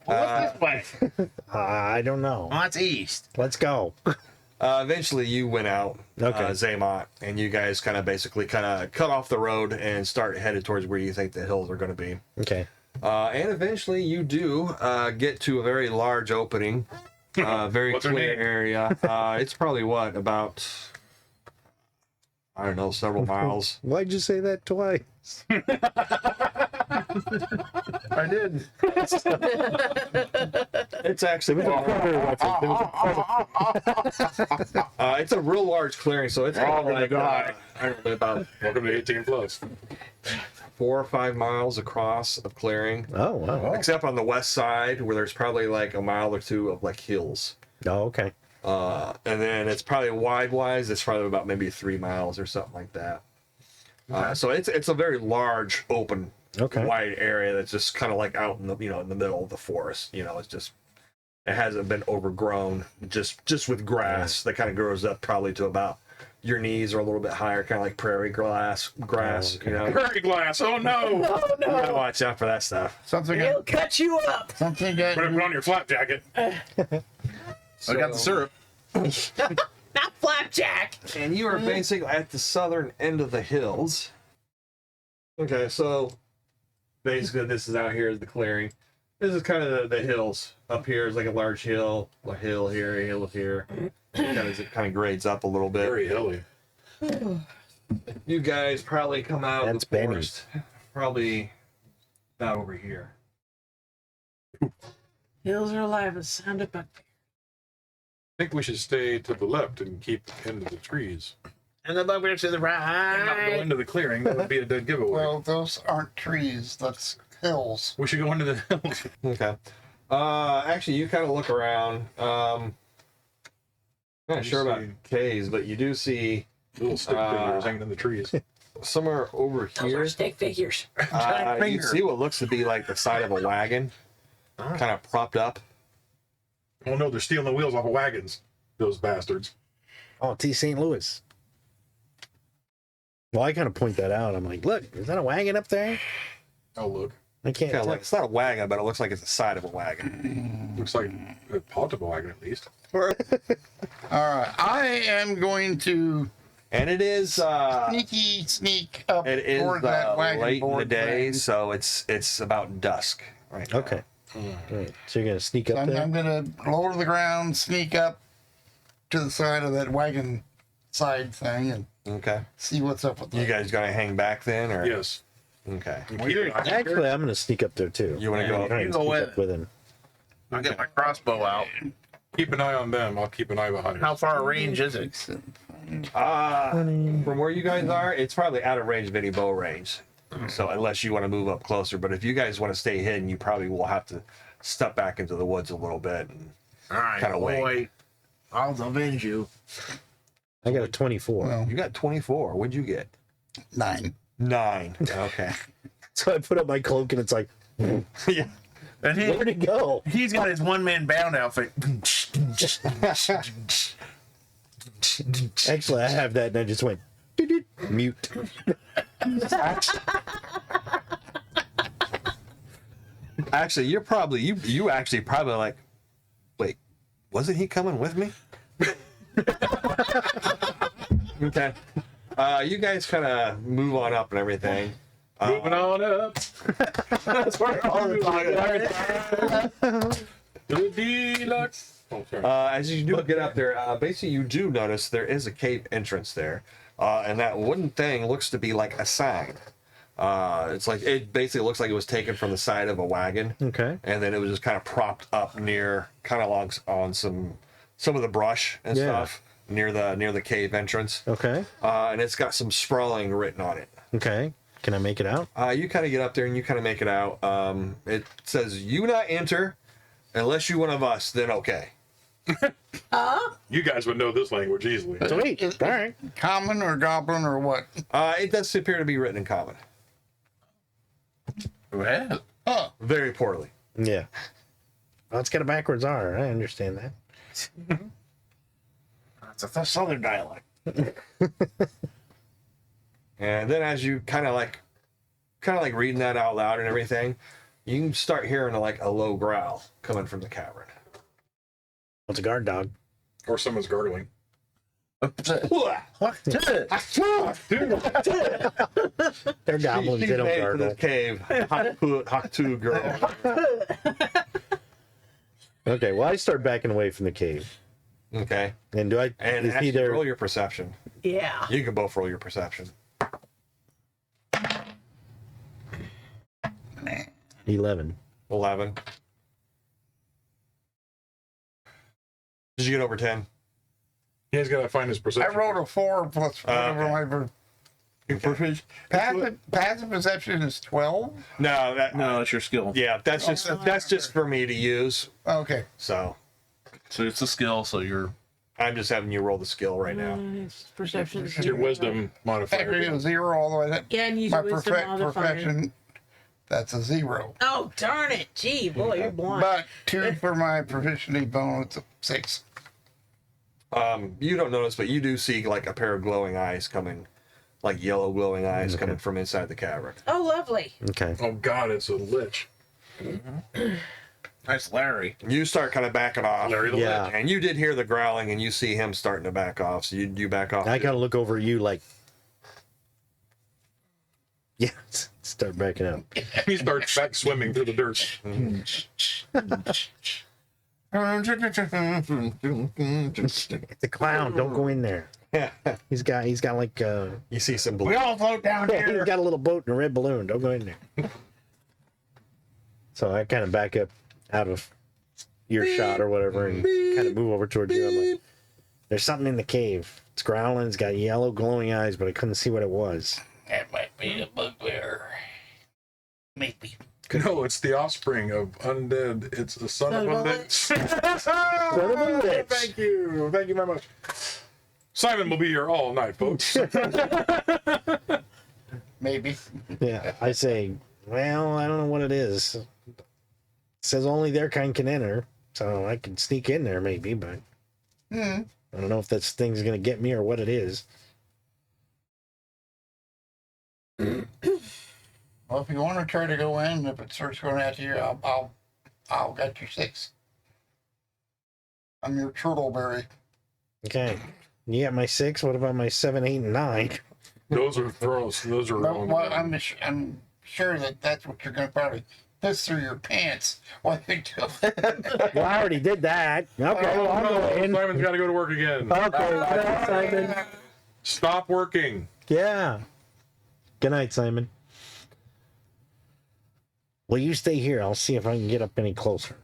Well, what's this way? I don't know. Well, that's east. Let's go. eventually you went out, Okay. Xamot, and you guys kind of basically cut off the road and start headed towards where you think the hills are going to be. Okay. And eventually you do get to a very large opening, very What's her clear name? area. It's probably about, I don't know, several miles. Why'd you say that twice? I did. It's actually it's a real large clearing, so it's probably like, I don't know, about Welcome to 18 plus. 4 or 5 miles across of clearing, Oh, wow. except on the west side where there's probably like a mile or two of like hills. Oh, okay. And then it's probably wise, it's probably about maybe 3 miles or something like that. So it's a very large, open, Okay. wide area that's just kind of like out in the in the middle of the forest. It's just, it hasn't been overgrown, just with grass that kind of grows up probably to about your knees or a little bit higher, kind of like prairie grass. Prairie glass. Oh no! You gotta watch out for that stuff. Something He'll got, cut you up. something got, Put it on your flap jacket. I got the syrup. Not flapjack. And you are basically at the southern end of the hills. Okay, so basically this is out here is the clearing. This is kind of the hills. Up here is like a large hill, a hill here, a hill here. It kind of grades up a little bit. Very hilly. You guys probably come out of That's the Benny. forest probably about over here. Hills are alive with sound of buck. I think we should stay to the left and keep into the trees. And the bugbear to the And not go right. into the clearing. That would be a dead giveaway. well, those aren't trees. That's hills. We should go into the hills. Okay. Actually, you kind of look around. I'm not sure about caves, but you do see Little stick figures hanging in the trees. somewhere over Those here. are stick figures. You see what looks to be like the side of a wagon, kind of propped up. Oh no, they're stealing the wheels off of wagons. Those bastards. Oh, T. St. Louis. Well, I kind of point that out. I'm like, look, is that a wagon up there? Oh look. I can't Kind of tell. like, it's not a wagon, but it looks like it's the side of a wagon. Looks like a part of a wagon at least. All right, I am going to And it is sneak up it is toward that wagon late in the board day, thing. so it's about dusk right now. Okay. Right. So you're going to sneak So up I'm there? going to lower to the ground, sneak up to the side of that wagon side thing, and Okay. see what's up with that. You guys gonna hang back then, or Yes. Okay. Actually, I'm going to sneak up there too. You want to go? Try and go sneak with up with him. I'll get my crossbow out. Keep an eye on them. I'll keep an eye behind How us. far range is it? From where you guys are, it's probably out of range of any bow range. So unless you want to move up closer, but if you guys want to stay hidden, you probably will have to step back into the woods a little bit. And All right, Kinda wait. boy. I'll avenge you. I got a 24. Well, you got 24. What'd you get? 9. 9. Okay. So I put up my cloak and it's like, Yeah. And where'd it go? he's got his one-man bound outfit. Actually, I have that and I just went, "Doot, doot." Mute. Actually, you're probably you actually probably like, wait, wasn't he coming with me? Okay. You guys kind of move on up and everything. Moving on up. That's where all the To the deluxe. Oh, sorry. as you do get up there, basically you do notice there is a cave entrance there, and that wooden thing looks to be like a sign. It's like it basically looks like it was taken from the side of a wagon. Okay. And then it was just kind of propped up near, kind of along on some of the brush and stuff near the cave entrance. Okay. And it's got some sprawling written on it. Okay. Can I make it out? You kind of get up there and you kind of make it out. It says, "You not enter unless you one of us, then okay." You guys would know this language easily. Sweet. Is All right. common or goblin or what? It does appear to be written in common. Well, Oh, Very poorly. Yeah. Well, it's got a backwards R. I understand that. that's a southern dialect. And then as you kind of like reading that out loud and everything, you can start hearing like a low growl coming from the cavern. What's a guard dog? Or someone's gargling. They're goblins. She's They don't made it to gargle. this cave. Hot two girl. Okay. Well, I start backing away from the cave. Okay. And do I? And is he actually there? roll your perception. Yeah. You can both roll your perception. 11. 11. Did you get over 10? He's got to find his I perception. rolled a 4 plus whatever my passive perception is 12. No, No, it's your skill. yeah, that's just for me to use. Okay. So So it's a skill, so you're. I'm just having you roll the skill right now. Perception. It's your wisdom Technically modifier. a 0 all the way up. Yeah, and use My your wisdom modifier. profession, that's a 0. Oh, darn it. Gee, boy, you're blind. But 2 for my proficiency bonus, 6. You don't notice, but you do see like a pair of glowing eyes coming, like yellow glowing eyes coming from inside the cavern. Oh, lovely. Okay. Oh, God, it's a lich. Nice Larry. You start kind of backing off. Larry the Yeah. Lich. And you did hear the growling, and you see him starting to back off. So you back off. I gotta look over at you like. Yeah. Start backing up. He starts back swimming through the dirt. It's a clown. Don't go in there. He's got like You see some blue. We all float down yeah, he's here. got a little boat and a red balloon. Don't go in there. So I kind of back up out of earshot or whatever and kind of move over towards you. I'm like, there's something in the cave. It's growling. It's got yellow glowing eyes, but I couldn't see what it was. That might be a bugbear. Maybe. No, it's the offspring of undead. It's the son of undead. Son of a lich. Thank you. Thank you very much. Simon will be here all night, folks. Maybe. Yeah, I say, well, I don't know what it is. It says only their kind can enter, so I can sneak in there maybe, but I don't know if this thing's gonna get me or what it is. Well, if you want to try to go in, if it starts going after you, I'll get you 6. I'm your turtleberry. Okay, you got my 6. What about my 7, 8, and 9? Those are throws. Those are. No, well, I'm sure that's what you're going to probably piss through your pants while you do it. Well, I already did that. Okay, well, I'll go in. Simon's got to go to work again. Okay, good night, Simon. Stop working. Yeah. Good night, Simon. Well, you stay here. I'll see if I can get up any closer.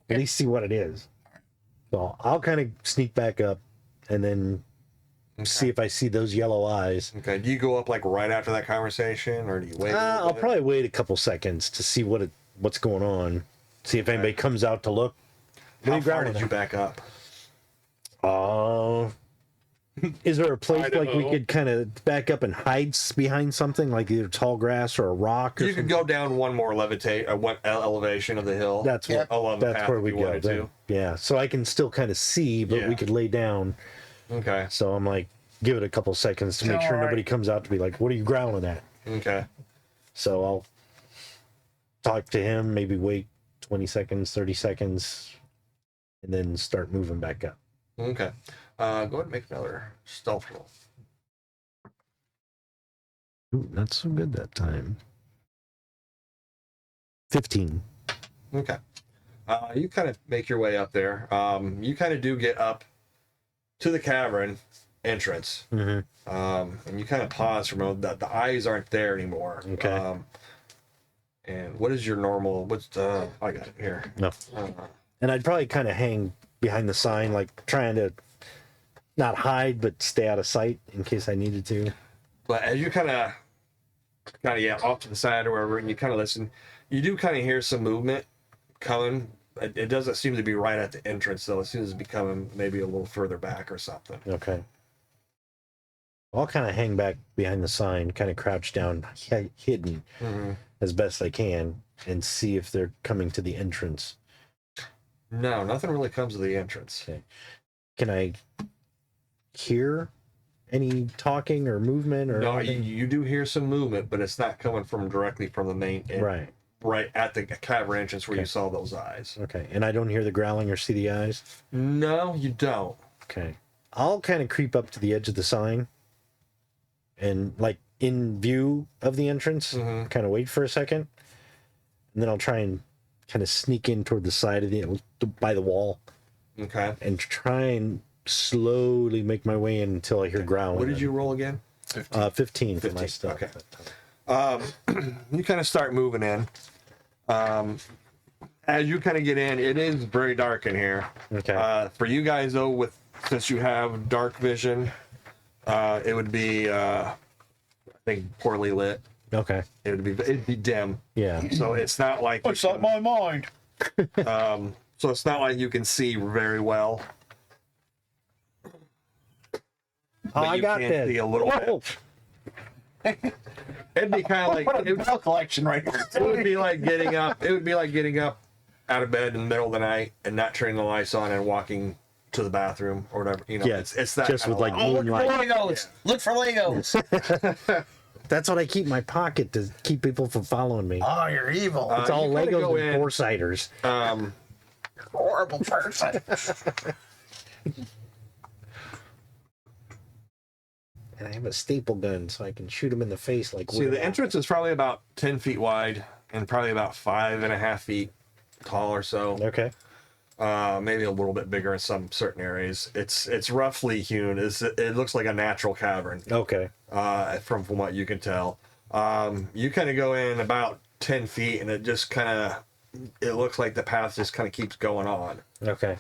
At least see what it is. So I'll kind of sneak back up and then see if I see those yellow eyes. Okay. Do you go up like right after that conversation, or do you wait? a little I'll bit? probably wait a couple seconds to see what's going on. See if anybody comes out to look. What are How you far growling did you at? back up? Is there a place like we Idaho. could kind of back up and hide behind something like either tall grass or a rock? Or You could go down one more one elevation of the hill. That's Yeah. what. along the That's path where if we you go. wanted Then. to. Yeah, so I can still kind of see, but Yeah. we could lay down. Okay. So I'm like, give it a couple seconds to make sure nobody comes out to be like, "What are you growling at?" Okay. So I'll talk to him, maybe wait 20 seconds, 30 seconds, and then start moving back up. Okay. Go ahead and make another stealth roll. Ooh, not so good that time. 15. Okay. You kind of make your way up there. You kind of do get up to the cavern entrance. Mm-hmm. And you kind of pause for a moment. The eyes aren't there anymore. Okay. And what is your normal? I got it here. No. And I'd probably kind of hang behind the sign, like trying to not hide, but stay out of sight in case I needed to. But as you kind of off to the side or wherever, and you kind of listen, you do kind of hear some movement coming. It doesn't seem to be right at the entrance, though. It seems to be coming maybe a little further back or something. Okay. I'll kind of hang back behind the sign, kind of crouch down, hidden as best I can, and see if they're coming to the entrance. No, nothing really comes to the entrance. Okay. Can I hear any talking or movement or No, anything? you do hear some movement, but it's not coming from directly from the main right at the cavern entrance where you saw those eyes. Okay. And I don't hear the growling or see the eyes? No, you don't. Okay. I'll kind of creep up to the edge of the sign and, like, in view of the entrance, kind of wait for a second. And then I'll try and kind of sneak in toward the side of by the wall. Okay. And try and slowly make my way in until I hear growling. What did you roll again? 15 for my stuff. Okay. You kind of start moving in. As you kind of get in, it is very dark in here. Okay. For you guys though, since you have dark vision, it would be I think poorly lit. Okay. It'd be dim. Yeah. So it's not like What's up my mind? so it's not like you can see very well. But I you got can this. see a little bit. It'd be kind of like Bell collection right here. it would be like getting up. It would be like getting up out of bed in the middle of the night and not turning the lights on and walking to the bathroom or whatever. You know, Yeah, it's that just kinda with, like, light. moonlight. Legos. Look for Legos. That's what I keep in my pocket to keep people from following me. Oh, you're evil. It's all you kinda go Legos and in. Foresighters. Horrible person. And I have a staple gun so I can shoot them in the face like See, the entrance is probably about 10 feet wide and probably about 5.5 feet tall or so. Okay. Maybe a little bit bigger in some certain areas. It's roughly hewn. It looks like a natural cavern. Okay. From what you can tell. You kind of go in about 10 feet and it looks like the path just kind of keeps going on. Okay.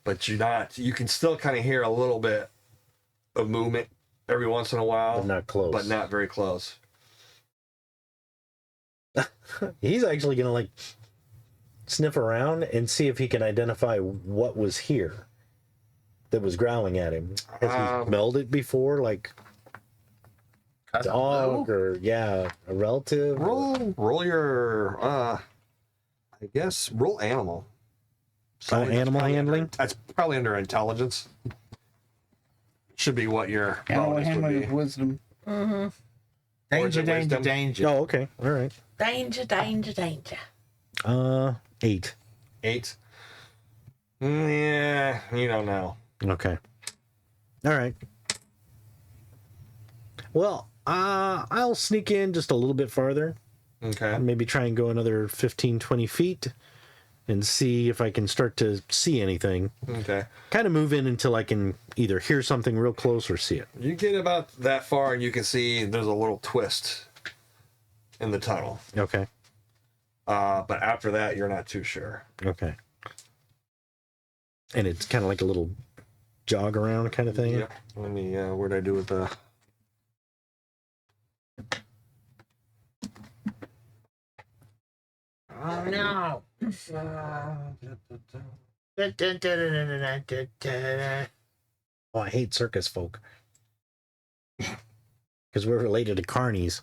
But you can still kind of hear a little bit of movement every once in a while. But not close. But not very close. He's actually going to, like, sniff around and see if he can identify what was here that was growling at him. Has he smelled it before? Like, dog or, a relative? Roll your, I guess, roll animal. Oh, animal handling? That's probably under intelligence. Should be what your Animal bonus would handling be. of wisdom. Or is Danger, it danger, wisdom? danger. Oh, okay. All right. Danger, danger, danger. 8. 8. Yeah, you don't know. Okay. All right. Well, I'll sneak in just a little bit farther. Okay. Maybe try and go another 15, 20 feet and see if I can start to see anything. Okay. Kind of move in until I can either hear something real close or see it. You get about that far and you can see there's a little twist in the tunnel. Okay. But after that, you're not too sure. Okay. And it's kind of like a little jog around kind of thing. Yep. Let me, what'd I do with the... Oh no. Oh, I hate circus folk. Because we're related to carnies.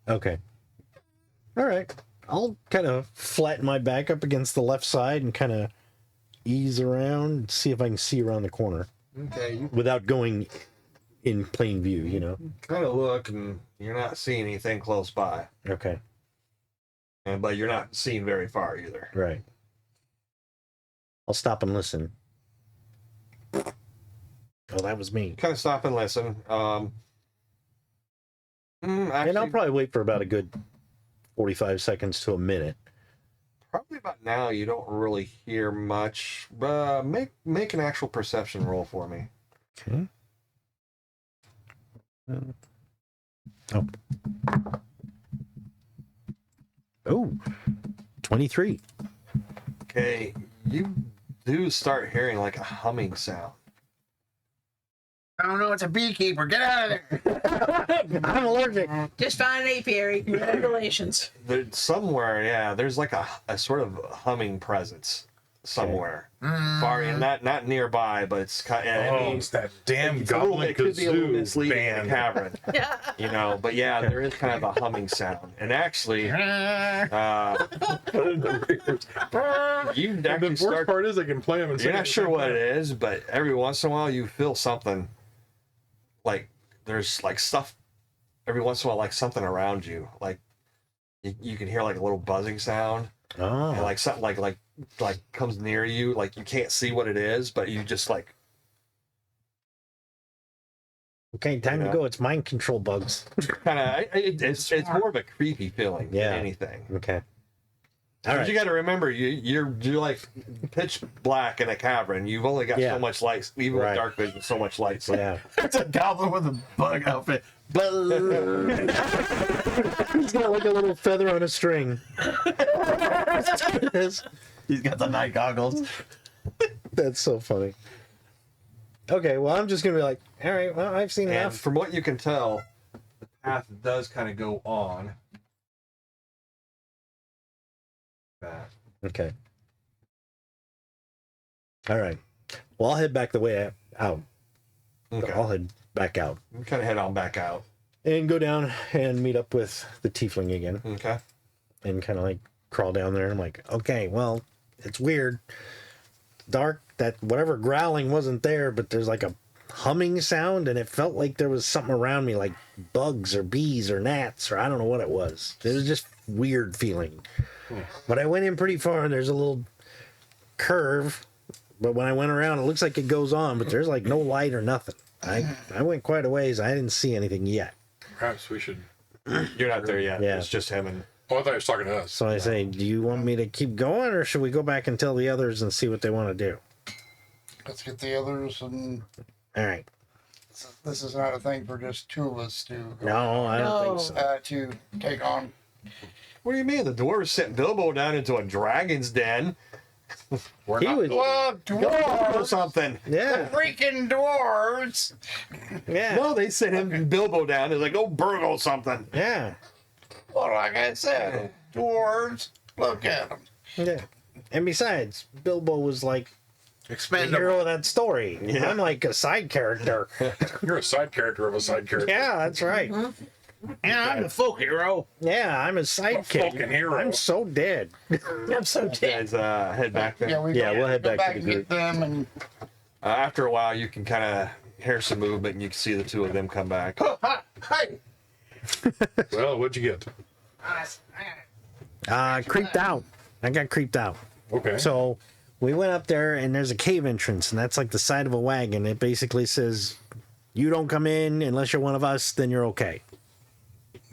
Okay. All right. I'll kind of flatten my back up against the left side and kind of ease around and see if I can see around the corner. Okay, you without going in plain view, you know? kind of look and you're not seeing anything close by. Okay, But you're not seeing very far either. right. I'll stop and listen. Oh, that was me. Kind of stop and listen. And I'll Actually, probably wait for about a good 45 seconds to a minute. probably about now you don't really hear much. Make an actual perception roll for me. Okay. Oh. Oh, 23. Okay, you do start hearing like a humming sound. I don't know. It's a beekeeper. Get out of there. I'm allergic. Just find an apiary. Congratulations. There's somewhere, yeah. There's like a sort of humming presence somewhere, far in, not nearby, but it's kind. Oh, it's that damn it's a little goblin bit- it could be a little kazoo misleading in the band. cavern, you know. But yeah, there is kind of a humming sound, and actually, you The actually worst start. part is I can play them. And You're not sure what it is, but every once in a while you feel something. Like there's like stuff. Every once in a while, like something around you, like you can hear like a little buzzing sound. And Oh, like something like comes near you, like you can't see what it is, but you just like okay, time to Yeah. go. It's mind control bugs. kind of it's more of a creepy feeling Yeah. than anything. Okay. All But right. you got to remember, you're like pitch black in a cavern. You've only got Yeah. so much light, even Right. with dark vision, so much light. So Yeah. It's a goblin with a bug outfit. He's got like a little feather on a string. He's got the night goggles. That's so funny. Okay, well, I'm just going to be like, all right, well, I've seen and enough. from what you can tell, the path does kind of go on. That. Okay. All right. Well, I'll head back the way out. Okay. I'll head back out You kind of head on back out. and go down and meet up with the tiefling again Okay. and kind of like crawl down there. I'm like, okay, well, it's weird. Dark, that whatever growling wasn't there, but there's like a humming sound and it felt like there was something around me, like bugs or bees or gnats or I don't know what it was. It was just weird feeling. But I went in pretty far and there's a little curve, but when I went around it looks like it goes on, but there's like no light or nothing. I went quite a ways. I didn't see anything yet. Perhaps we should. You're not there yet. Yeah. It's just him and. Oh, I thought he was talking to us. So I say, do you want me to keep going or should we go back and tell the others and see what they want to do? Let's get the others, and All right. this is not a thing for just two of us to No, I don't think so. to take on. What do you mean? The dwarves sent Bilbo down into a dragon's den. We're He not. was, Well, Or dwarves, something. yeah, freaking dwarves. yeah, No, they sent him and Bilbo down. They're like, go burgle something. yeah, Well, like I said, dwarves. Look at them. yeah. And besides, Bilbo was like the Expendable. hero of that story. Yeah. I'm like a side character. You're a side character of a side character. Yeah, that's right. Yeah, I'm the folk hero. Yeah, I'm a sidekick. fucking hero. I'm so dead. I'm so dead. Guys, head back there. Yeah, we Yeah, we'll head go back to the and get them, and After a while, you can kind of hear some movement, and you can see the two of them come back. hey, Well, what'd you get? Creeped out. I got creeped out. Okay. So we went up there and there's a cave entrance and that's like the side of a wagon. It basically says, you don't come in unless you're one of us, then you're okay.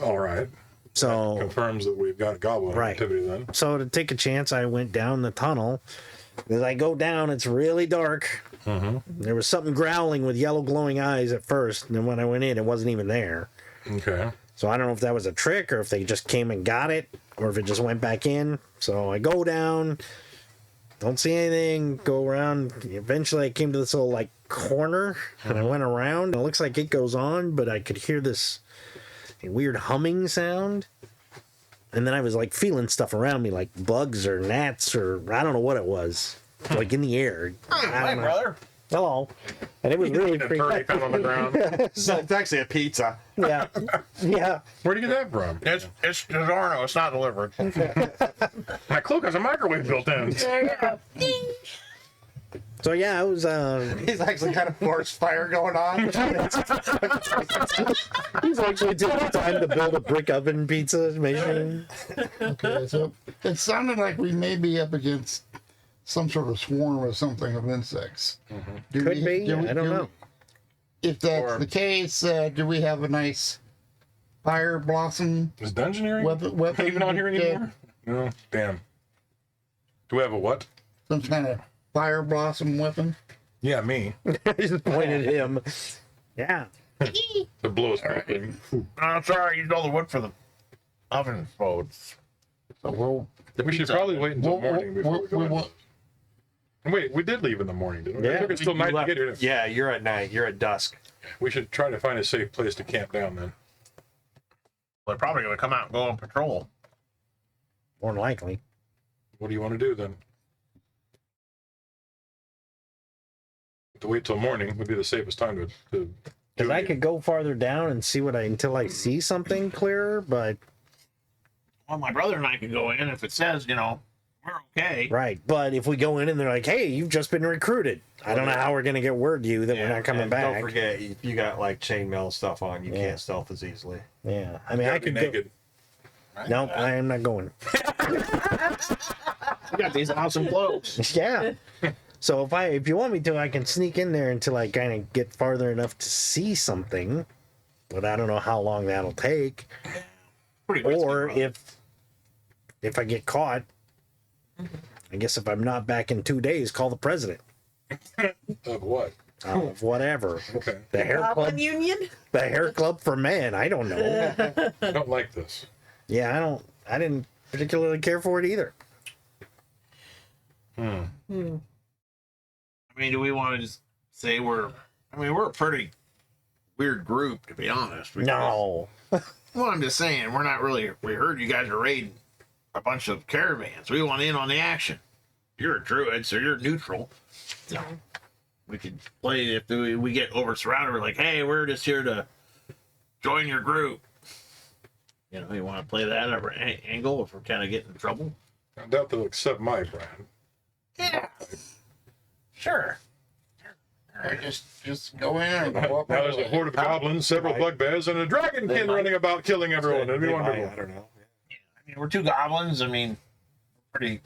All right. So, Confirms that we've got goblin Right. activity then. so to take a chance, I went down the tunnel. As I go down, it's really dark. There was something growling with yellow glowing eyes at first. And then when I went in, it wasn't even there. Okay. So I don't know if that was a trick or if they just came and got it or if it just went back in. So I go down, don't see anything, go around. Eventually I came to this little like corner and I went around. It looks like it goes on, but I could hear this weird humming sound. And then I was like feeling stuff around me like bugs or gnats or I don't know what it was. Like in the air. I Hi, don't know. brother. Hello. And it was really A turkey creepy. found on the ground. It's actually a pizza. Yeah. Yeah. Where'd you get that from? It's DiGiorno. It's not delivered. My cloak has a microwave built in. There you go. So So yeah, it was. He's actually kind of forced fire going on. He's actually taking time to build a brick oven pizza machine. Okay, so it sounded like we may be up against some sort of swarm or something of insects. Do Could be. I don't know. If that's the case, do we have a nice fire blossom Is dungeoneering weapon even on here anymore? No, damn. Do we have a what? some kind of fire blossom weapon? Yeah, me. He just pointed at him. Yeah. To blow us back. I'm sorry, I used all the wood for the oven, so it's So we'll, We should probably wait until we'll, morning before we go in. Wait, we did leave in the morning, didn't we? Yeah. It took us till night to get here. Yeah, you're at night. You're at dusk. We should try to find a safe place to camp down then. they're probably going to come out and go on patrol. More than likely. What do you want to do then? To wait till morning would be the safest time to Because do I it. could go farther down and see until I see something clearer, but Well, my brother and I could go in if it says, we're okay. right. But if we go in and they're like, "Hey, you've just been recruited," I don't know how we're gonna get word to you that we're not coming And back. Don't forget, if you got like chainmail stuff on, you Yeah. can't stealth as easily. Yeah, I mean, You I gotta be could go. naked. No, I am not going. We got these awesome clothes. Yeah. So if you want me to, I can sneak in there until I kind of get farther enough to see something, but I don't know how long that'll take. Pretty risky, Or brother. if I get caught, I guess if I'm not back in 2 days, call the president Of what? of whatever. Okay. The hair club, Goblin Union? the hair club for men. I don't know. I don't like this. Yeah, I didn't particularly care for it either. I mean, do we want to just say we're a pretty weird group, to be honest. No. Well, I'm just saying, we're not really, we heard you guys are raiding a bunch of caravans. We want in on the action. You're a druid, so you're neutral. So we could play if we get over surrounded. We're like, hey, we're just here to join your group. You want to play that over angle if we're kind of getting in trouble? I doubt they'll accept my brand. Yeah. Sure. Or just go in and Now walk there's a away. horde of goblins, several bugbears, and a dragonkin running about killing everyone. It'd be They might, wonderful. I don't know. I mean, we're two goblins. I mean, pretty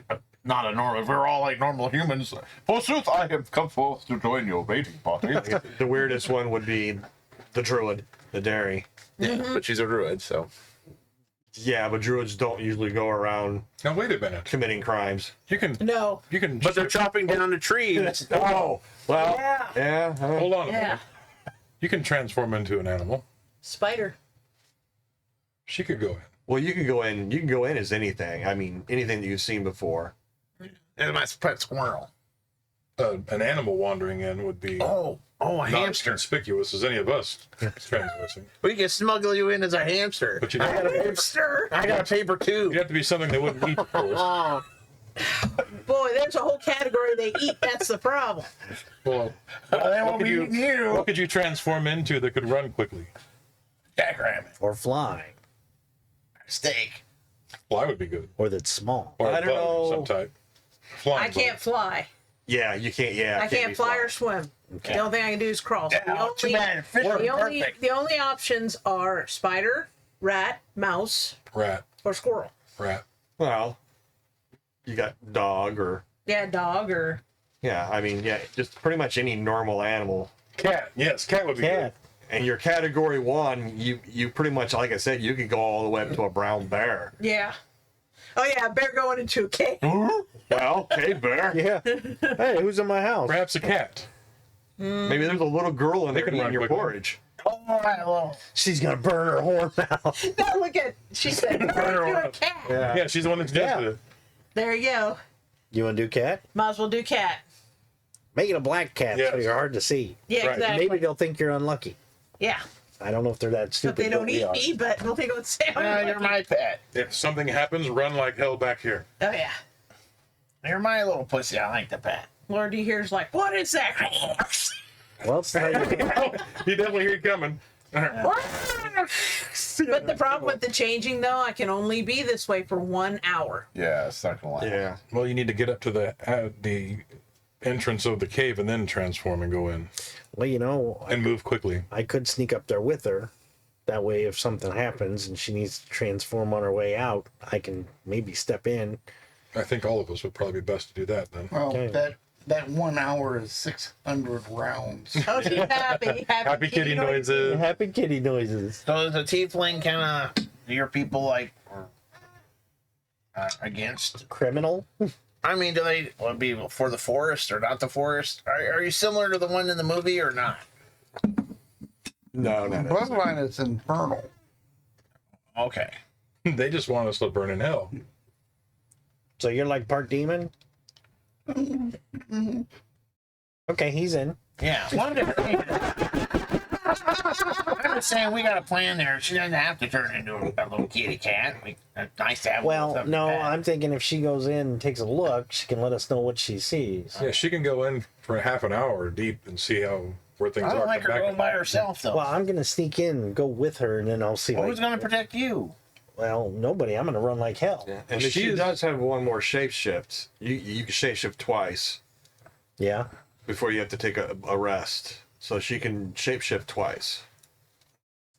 not a normal. If we're all like normal humans, forsooth, I have come forth to join your mating party. The weirdest one would be the druid, the dairy. But she's a druid, so. Yeah, but druids don't usually go around Now wait a minute. committing crimes. You can No. But they're chopping down the trees. Oh, well, Yeah. yeah. hold on a Yeah. minute. You can transform into an animal. Spider. She could go in. Well, you can go in. You can go in as anything. I mean, anything that you've seen before. And my pet squirrel. An animal wandering in would be Oh, a not as hamster. conspicuous as any of us transversing. We can smuggle you in as a hamster. But you I got a paper, Hamster. I got a paper too. You'd have to be something they wouldn't eat, of course. Boy, there's a whole category they eat. That's the problem. Well, They what won't could be eating you. what could you transform into that could run quickly? Jackrabbit. Or fly. Steak. Fly would be good. Or that's small. Or I a don't bug of some know. type. Flying I can't fly. Yeah, you can't. Yeah, I it be can't fly or swim. The only thing I can do is crawl. So Too bad. Fish are perfect. the only options are spider, rat, mouse, Rat. or squirrel. Rat. Well, you got dog or Yeah, dog or yeah. I mean, yeah, just pretty much any normal animal. Cat. Yes, cat would be Cat. And your category one, you pretty much, like I said, you could go all the way up to a brown bear. yeah. Oh yeah, bear going into a cave. Well, hey, bear. Yeah. Hey, who's in my house? good. Perhaps a cat. Maybe there's a little girl in there can eating run your quickly. porridge. Oh, I love. She's gonna burn her horn out. Now look at she said Burn her "Burn your up." cat. Yeah, she's the one that suggested Yeah. it. There you go. You wanna do cat? Might as well do cat. Make it a black cat so Yes. you're hard to see. Yeah, Right. exactly. Maybe they'll think you're unlucky. Yeah. I don't know if they're that But stupid. they don't we eat are. me, but they'll think what's saying. You're my pet. If something happens, run like hell back here. Oh yeah. You're my little pussy. I like the pet. Lord D here's like, what is that? Well, it's not He definitely hear it coming. But the problem with the changing though, I can only be this way for 1 hour. Yeah, it's not gonna lie. Yeah. Well, you need to get up to the entrance of the cave and then transform and go in Well, you know, and move quickly. I could sneak up there with her. That way, if something happens and she needs to transform on her way out, I can maybe step in. I think all of us would probably be best to do that then. Well, Okay. that 1 hour is 600 rounds. Oh, she's happy. Happy kitty noises. Happy kitty noises. So is the tiefling kind of your people like against? Criminal? I mean, do they want to be for the forest or not the forest? Are you similar to the one in the movie or not? No. Bloodline is infernal. Okay. They just want us to burn in hell. So you're like part demon? Okay, he's in. Yeah. I'm just saying we got a plan there. She doesn't have to turn into a little kitty cat. It's nice to have. Well, no, I'm thinking if she goes in and takes a look, she can let us know what she sees. Yeah, she can go in for half an hour deep and see where things I are. don't like her Come back going by herself though. Well, I'm gonna sneak in and go with her, and then I'll see. Who's going to protect you? Well, nobody. I'm gonna run like hell. Yeah. And she does have one more shapeshift. You can shapeshift twice Yeah. before you have to take a rest. So she can shapeshift twice.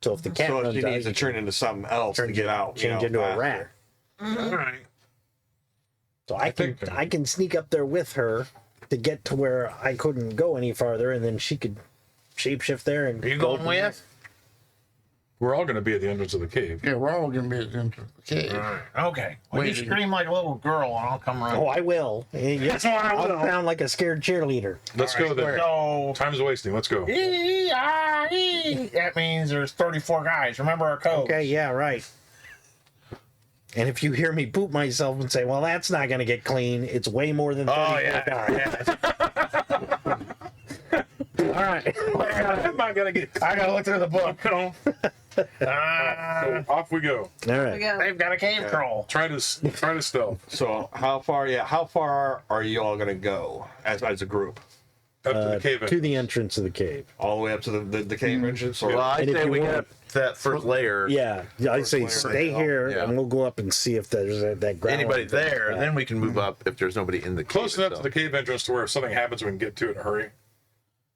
So if the cat So if runs she out, needs to you turn into something else to get out, change into a rat. All right. So I can sneak up there with her to get to where I couldn't go any farther, and then she could shapeshift there. And Are you go going with? We're all going to be at the entrance of the cave. Yeah, we're all going to be at the entrance of the cave. Okay. Well, you Waiting. scream like a little girl, and I'll come around. Oh, I will. Yes, I'll sound like a scared cheerleader. Let's go there. So, Time's wasting. Let's go. that means there's 34 guys. Remember our code. Okay, yeah, right. And if you hear me poop myself and say, "Well, that's not going to get clean," it's way more than 34 guys. All right. I'm not going to get. I gotta look through the book. So off we go. All right. They've got a cave troll. Try to stealth So how far are you all gonna go as a group? up to the cave. To the entrance of the cave. All the way up to the cave entrance? Or Well, I And if say you we want- get that first layer. Yeah, I say stay here, Yeah. and we'll go up and see if there's that ground. Anybody there, then we can move up if there's nobody in the Close cave enough to the cave entrance to where if something happens, we can get to it in a hurry.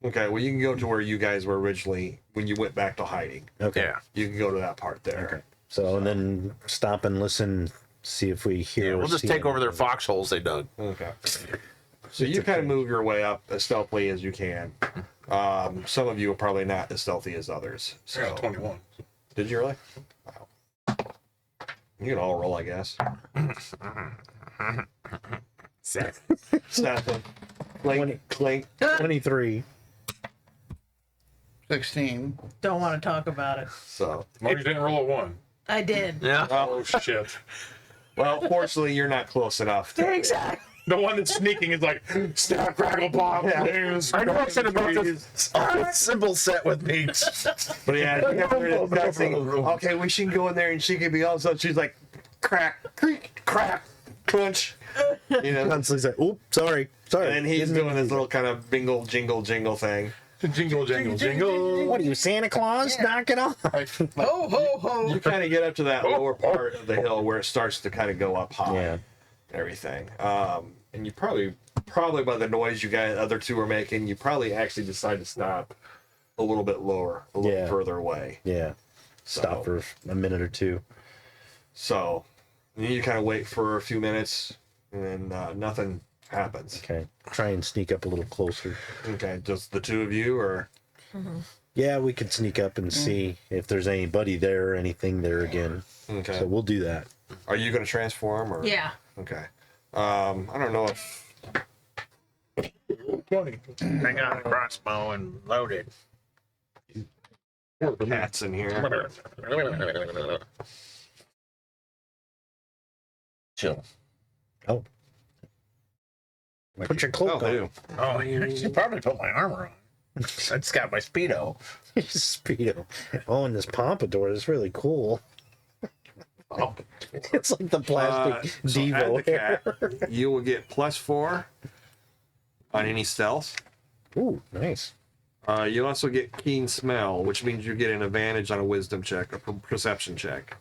Okay, well you can go to where you guys were originally when you went back to hiding. Okay. Yeah. You can go to that part there. Okay. So and then stop and listen, see if we hear. Yeah, or we'll just see take over their anything. foxholes they dug. Okay. So you kind of move your way up as stealthily as you can. Some of you are probably not as stealthy as others. I So got 21. did you really? Wow. You can all roll, I guess. 7. Clink, clink. 23. 16. Don't want to talk about it. So, Marty didn't roll a 1. I did. Yeah. Oh, shit. well, fortunately, you're not close enough. Exactly. The one that's sneaking is like, stab, crackle, pop. Yeah. I know I should have brought this symbol set with me. But yeah, you have her discussing, okay, we should go in there and she could be all of a sudden she's like, crack, creak, crack, crunch. You know, Constantly say, "Oop, sorry." and he's doing his little kind of bingle, jingle, jingle thing. Jingle, jingle, jingle. What are you, Santa Claus? Knock it off. Ho, ho, ho. You kind of get up to that lower part of the hill where it starts to kind of go up high. Yeah. And everything. And you probably by the noise you guys, other two are making, you probably actually decide to stop a little bit lower, a little Yeah. further away. Yeah. Stop for a minute or two. So you kind of wait for a few minutes, and then nothing happens. Okay. Try and sneak up a little closer. Okay, just the two of you, or Yeah, we could sneak up and see if there's anybody there or anything there again. okay? So we'll do that. Are you going to transform, or Yeah. Okay. I don't know if 20. I got a crossbow and loaded. Pat's in here. Chill. Oh. Put your cloak Oh, on. do. Oh, you should probably put my armor on. I just got my Speedo. Speedo. Oh, and this pompadour is really cool. It's like the plastic So as Devo the hair. cat, you will get +4 on any stealth. Ooh, nice. You also get keen smell, which means you get an advantage on a wisdom check, a perception check.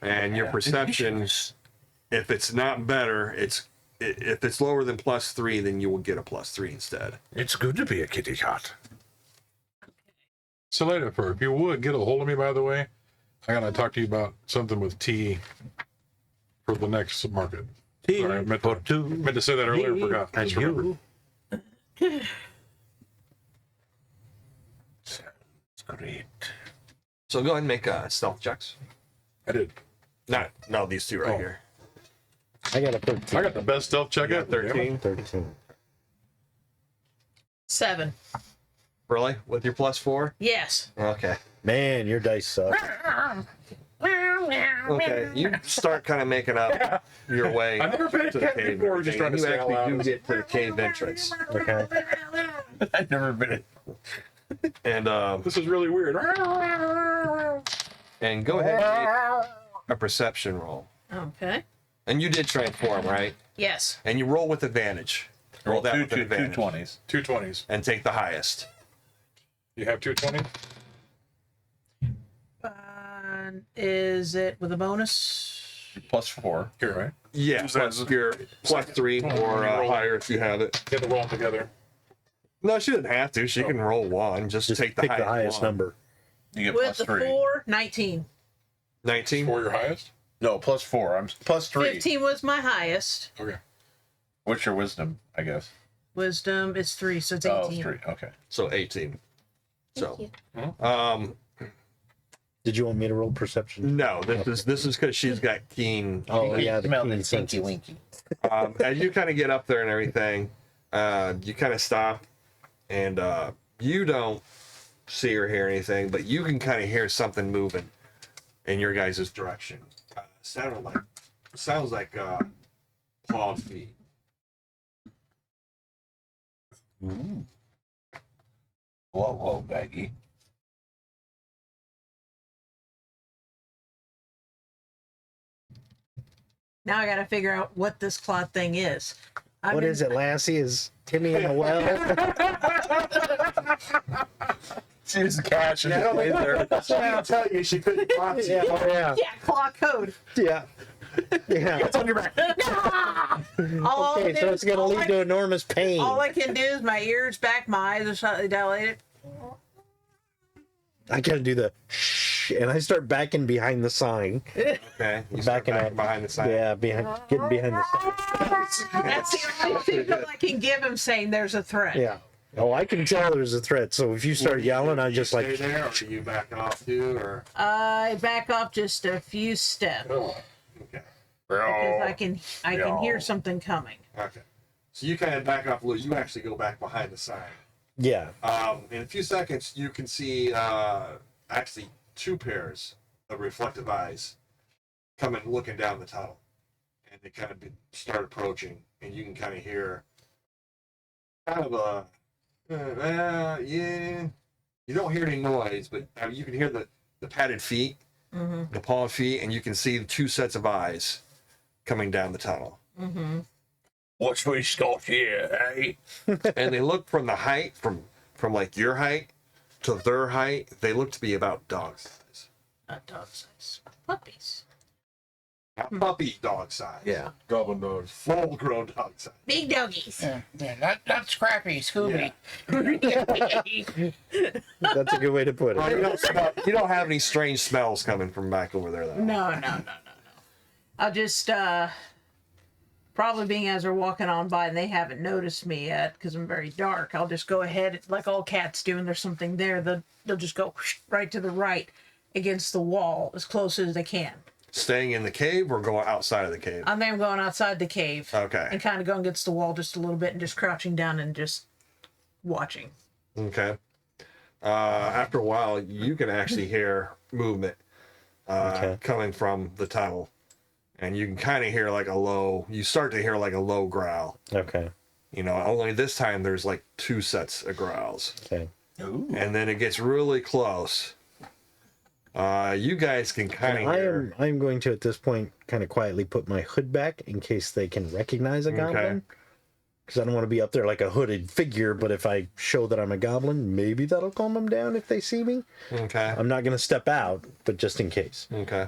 And your perception, if it's not better, it's if it's lower than +3, then you will get a +3 instead. It's good to be a kitty cat. So later, if you would get a hold of me, by the way, I gotta talk to you about something with tea for the next market. Sorry, I meant to say that earlier, forgot. Just remembered. Sounds great. So go ahead and make stealth checks. I did. No, these two right Oh. here. I got a 13. I got the best stealth check You out. got 13. 13. 7. Really? With your +4? Yes. Okay. Man, your dice suck. Okay. You start kind of making up your way I've never been a to the cat cave. before, just trying to you say out actually do loud. get to the cave entrance. Okay. I've never been. And This is really weird. and go ahead and make a perception roll. Okay. And you did transform, right? Yes. And you roll with advantage. Roll that with two advantage. 20s. 220s. And take the highest. You have 220? Is it with a bonus? +4. Here, right? Yeah, plus your +3 or higher if you have it. Get the roll together. No, she doesn't have to. She can roll one. Just take the Pick highest, the highest one. number. You get With the +3. 4, 19. 19. For your highest? No, +4. I'm +3. 15 was my highest. Okay. What's your wisdom, I guess? Wisdom is 3, so it's Oh, 18. 3. Okay. So 18. So, Did you want me to roll perception? no, this is because she's got keen. Oh, yeah, the Smell keen the stinky senses. winky. As you kind of get up there and everything, you kind of stop, and you don't see or hear anything, but you can kind of hear something moving in your guys' direction. Sounds like clawed feet. Whoa, Baggy. Now I got to figure out what this cloth thing is. What is it, Lassie? Is Timmy in the well? She was a cat. She just laid there. I'll tell you, she couldn't box you. Yeah, oh, yeah. Yeah, claw code. Yeah. Yeah. It's on your back. All Okay, so it's going to lead to enormous pain. All I can do is my ears back, my eyes are slightly dilated. I got to do the shh, and I start backing behind the sign. Okay, you start Backing back up. behind the sign. Yeah, getting behind the sign. That's the only signal I can give him saying there's a threat. Yeah. Oh, I can tell there's a threat. So if you start yelling, I just Stay like, there, or do you back off too, or I back off just a few steps okay, because I can hear something coming. okay. So you kind of back off a little. You actually go back behind the sign. yeah. In a few seconds, you can see actually two pairs of reflective eyes coming, looking down the tunnel, and they kind of start approaching, and you can kind of hear kind of a yeah. You don't hear any noise, but you can hear the padded feet, the pawed feet, and you can see the two sets of eyes coming down the tunnel. What's we got here, eh? And they look from the height, from like your height to their height, they look to be about dog size. Not dog size. Puppies. Not puppy dog size. Yeah. Goblin dogs. Full grown dog size. Big doggies. Yeah, not Scrappy, Scooby. That's a good way to put You it. don't have any strange smells coming from back over there, though. No. I'll just probably being as they're walking on by and they haven't noticed me yet because I'm very dark. I'll just go ahead like all cats do, and there's something there. They'll just go right to the right against the wall as close as they can. Staying in the cave or going outside of the cave? I'm then going outside the cave. Okay. And kind of going against the wall just a little bit and just crouching down and just watching. Okay. After a while, you can actually hear movement coming from the tunnel. And you can kind of hear you start to hear like a low growl. Okay. You know, only this time there's like two sets of growls. Okay. And then it gets really close. You guys can kind of hear. I'm going to, at this point, kind of quietly put my hood back in case they can recognize a goblin. Because I don't want to be up there like a hooded figure, but if I show that I'm a goblin, maybe that'll calm them down if they see me. Okay. I'm not going to step out, but just in case. Okay.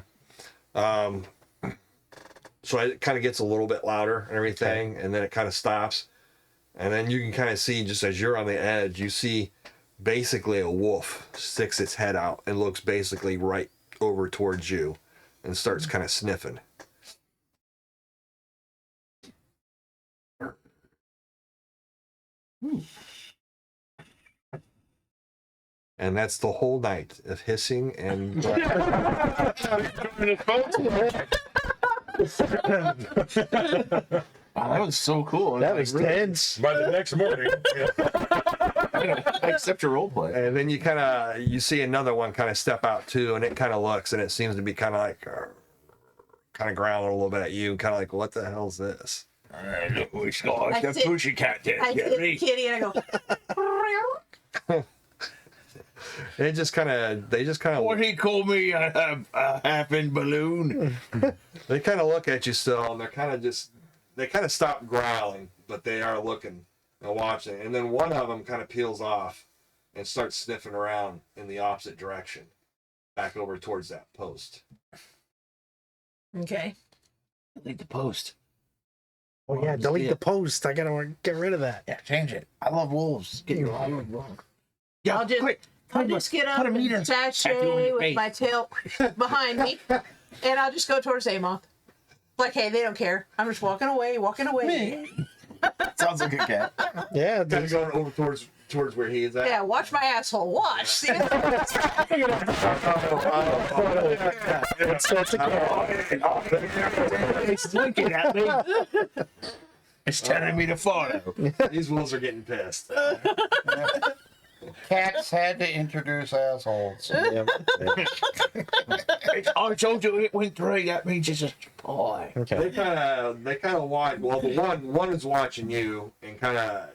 So so it kind of gets a little bit louder and everything, and then it kind of stops. And then you can kind of see, just as you're on the edge, you see basically a wolf sticks its head out and looks basically right over towards you and starts kind of sniffing. And that's the whole night of hissing and Wow, that was so cool. That was tense. By the next morning, I accept your role play. and then you see another one kind of step out too, and it kind of looks, and it seems to be kind of like kind of growling a little bit at you, kind of like, what the hell's this? Look who's got the I sit- pussycat there, I hit Jerry. Kitty and I go, They just kind of What he called me a half-in balloon. they kind of look at you still, and they kind of stop growling, but they are looking and watching. And then one of them kind of peels off and starts sniffing around in the opposite direction, back over towards that post. okay. Delete the post. Oh yeah, delete the post. I gotta get rid of that. Yeah, change it. I love wolves. Get your eye wrong. Yeah, I'll just, quick. I'll just get up put a and meter tattoo on sashay your with face. my tail behind me, and I'll just go towards Xamot. Like, hey, they don't care. I'm just walking away. Sounds like a cat. Yeah, Kind of going over towards where he is at. Yeah, watch my asshole. Watch. See? It's looking at me. It's telling me to follow. These wolves are getting pissed. Cats had to introduce assholes. Yep. I told you it went 3. That means it's a pie. Okay. They kind of watch. Well, the one is watching you and kind of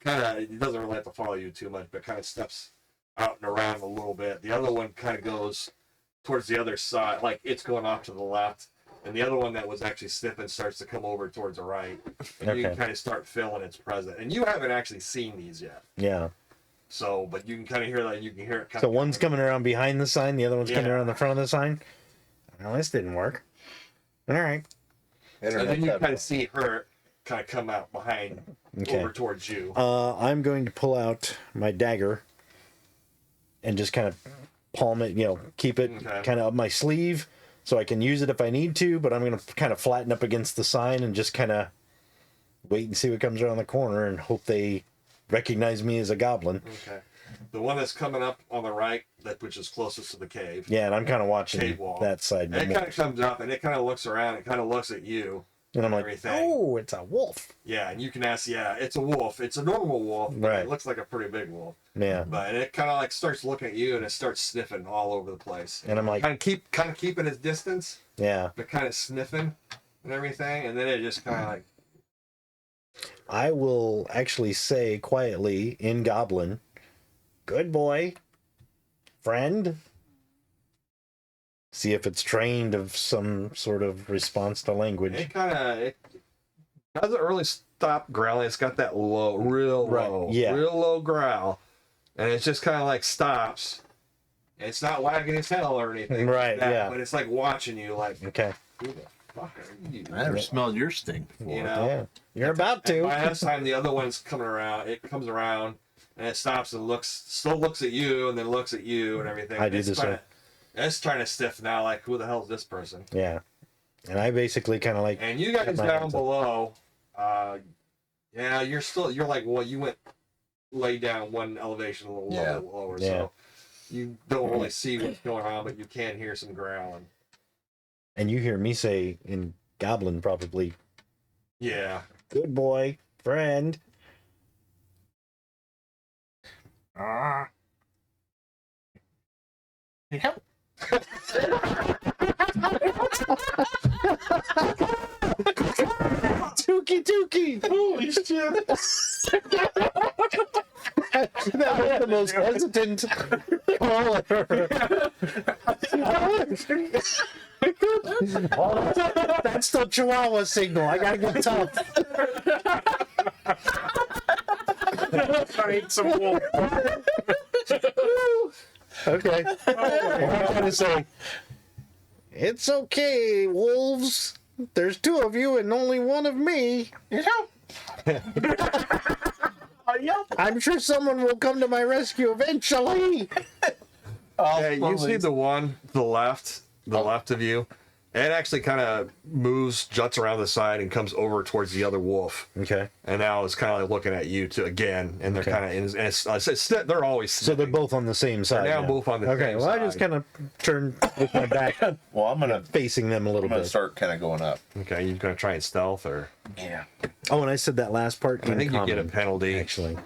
it doesn't really have to follow you too much, but kind of steps out and around a little bit. The other one kind of goes towards the other side, like it's going off to the left, and the other one that was actually sniffing starts to come over towards the right, and you can Okay. kind of start feeling its presence. And you haven't actually seen these yet, Yeah. so but you can kind of hear that. You can hear it. Kind So one's coming around behind the sign, the other one's coming Yeah. around the front of the sign. Well, this didn't work. All right. and then you kind of see her kind of come out behind, Okay. over towards you. I'm going to pull out my dagger and just kind of palm it, keep it Okay. kind of up my sleeve so I can use it if I need to, but I'm going to kind of flatten up against the sign and just kind of wait and see what comes around the corner and hope they recognize me as a goblin. Okay. The one that's coming up on the right, which is closest to the cave. Yeah, and I'm kind of watching Cave wall. that side. And it kind of comes up and it kind of looks around. It kind of looks at you. And I'm like, everything. oh, it's a wolf. Yeah, and you can ask. Yeah, it's a wolf. It's a normal wolf. But Right. It looks like a pretty big wolf. Yeah. But it kind of like starts looking at you and it starts sniffing all over the place. And I'm like, kind of keeping its distance, yeah. but kind of sniffing and everything. And then it just kind of like, I will actually say quietly in Goblin, good boy, friend. See if it's trained of some sort of response to language. it doesn't really stop growling. It's got that real Right, low, yeah. real low growl, and it just kind of like stops. It's not wagging its tail or anything, Right, like that, yeah. But it's like watching you, like, Okay. who the fuck are you? I never smelled your stink before. You know. Yeah. You're about And to. by this time, the other one's coming around. It comes around and it stops and still looks at you, and then looks at you and everything. I do It's the same. It's trying to stiff now. Like, who the hell is this person? Yeah. And I basically kind of like, And you guys Got my down hands up. below, yeah, you're like, well, you went lay down one elevation a little Yeah. bit lower, Yeah. so you don't really see what's going on, but you can hear some growling. and you hear me say in Goblin probably, Yeah. good boy, friend. Help. Tookie. Holy shit. That was the most hesitant call ever. That's the Chihuahua signal. I gotta get tough. I ate some wolf. Okay. I'm trying to say, it's okay, wolves. There's 2 of you and only 1 of me. I'm sure someone will come to my rescue eventually. Hey, you see the one to the left of you? It actually kind of moves, juts around the side, and comes over towards the other wolf. Okay. And now it's kind of like looking at you two again, and they're kind of, and they're always. So they're both on the same side. They're now both on the okay, same well, side. I just kind of turn with my back Well, I'm gonna facing them a little bit. start kind of going up. Okay, you gonna try and stealth, or Yeah. Oh, and I said that last part. I think you get a common, penalty. actually.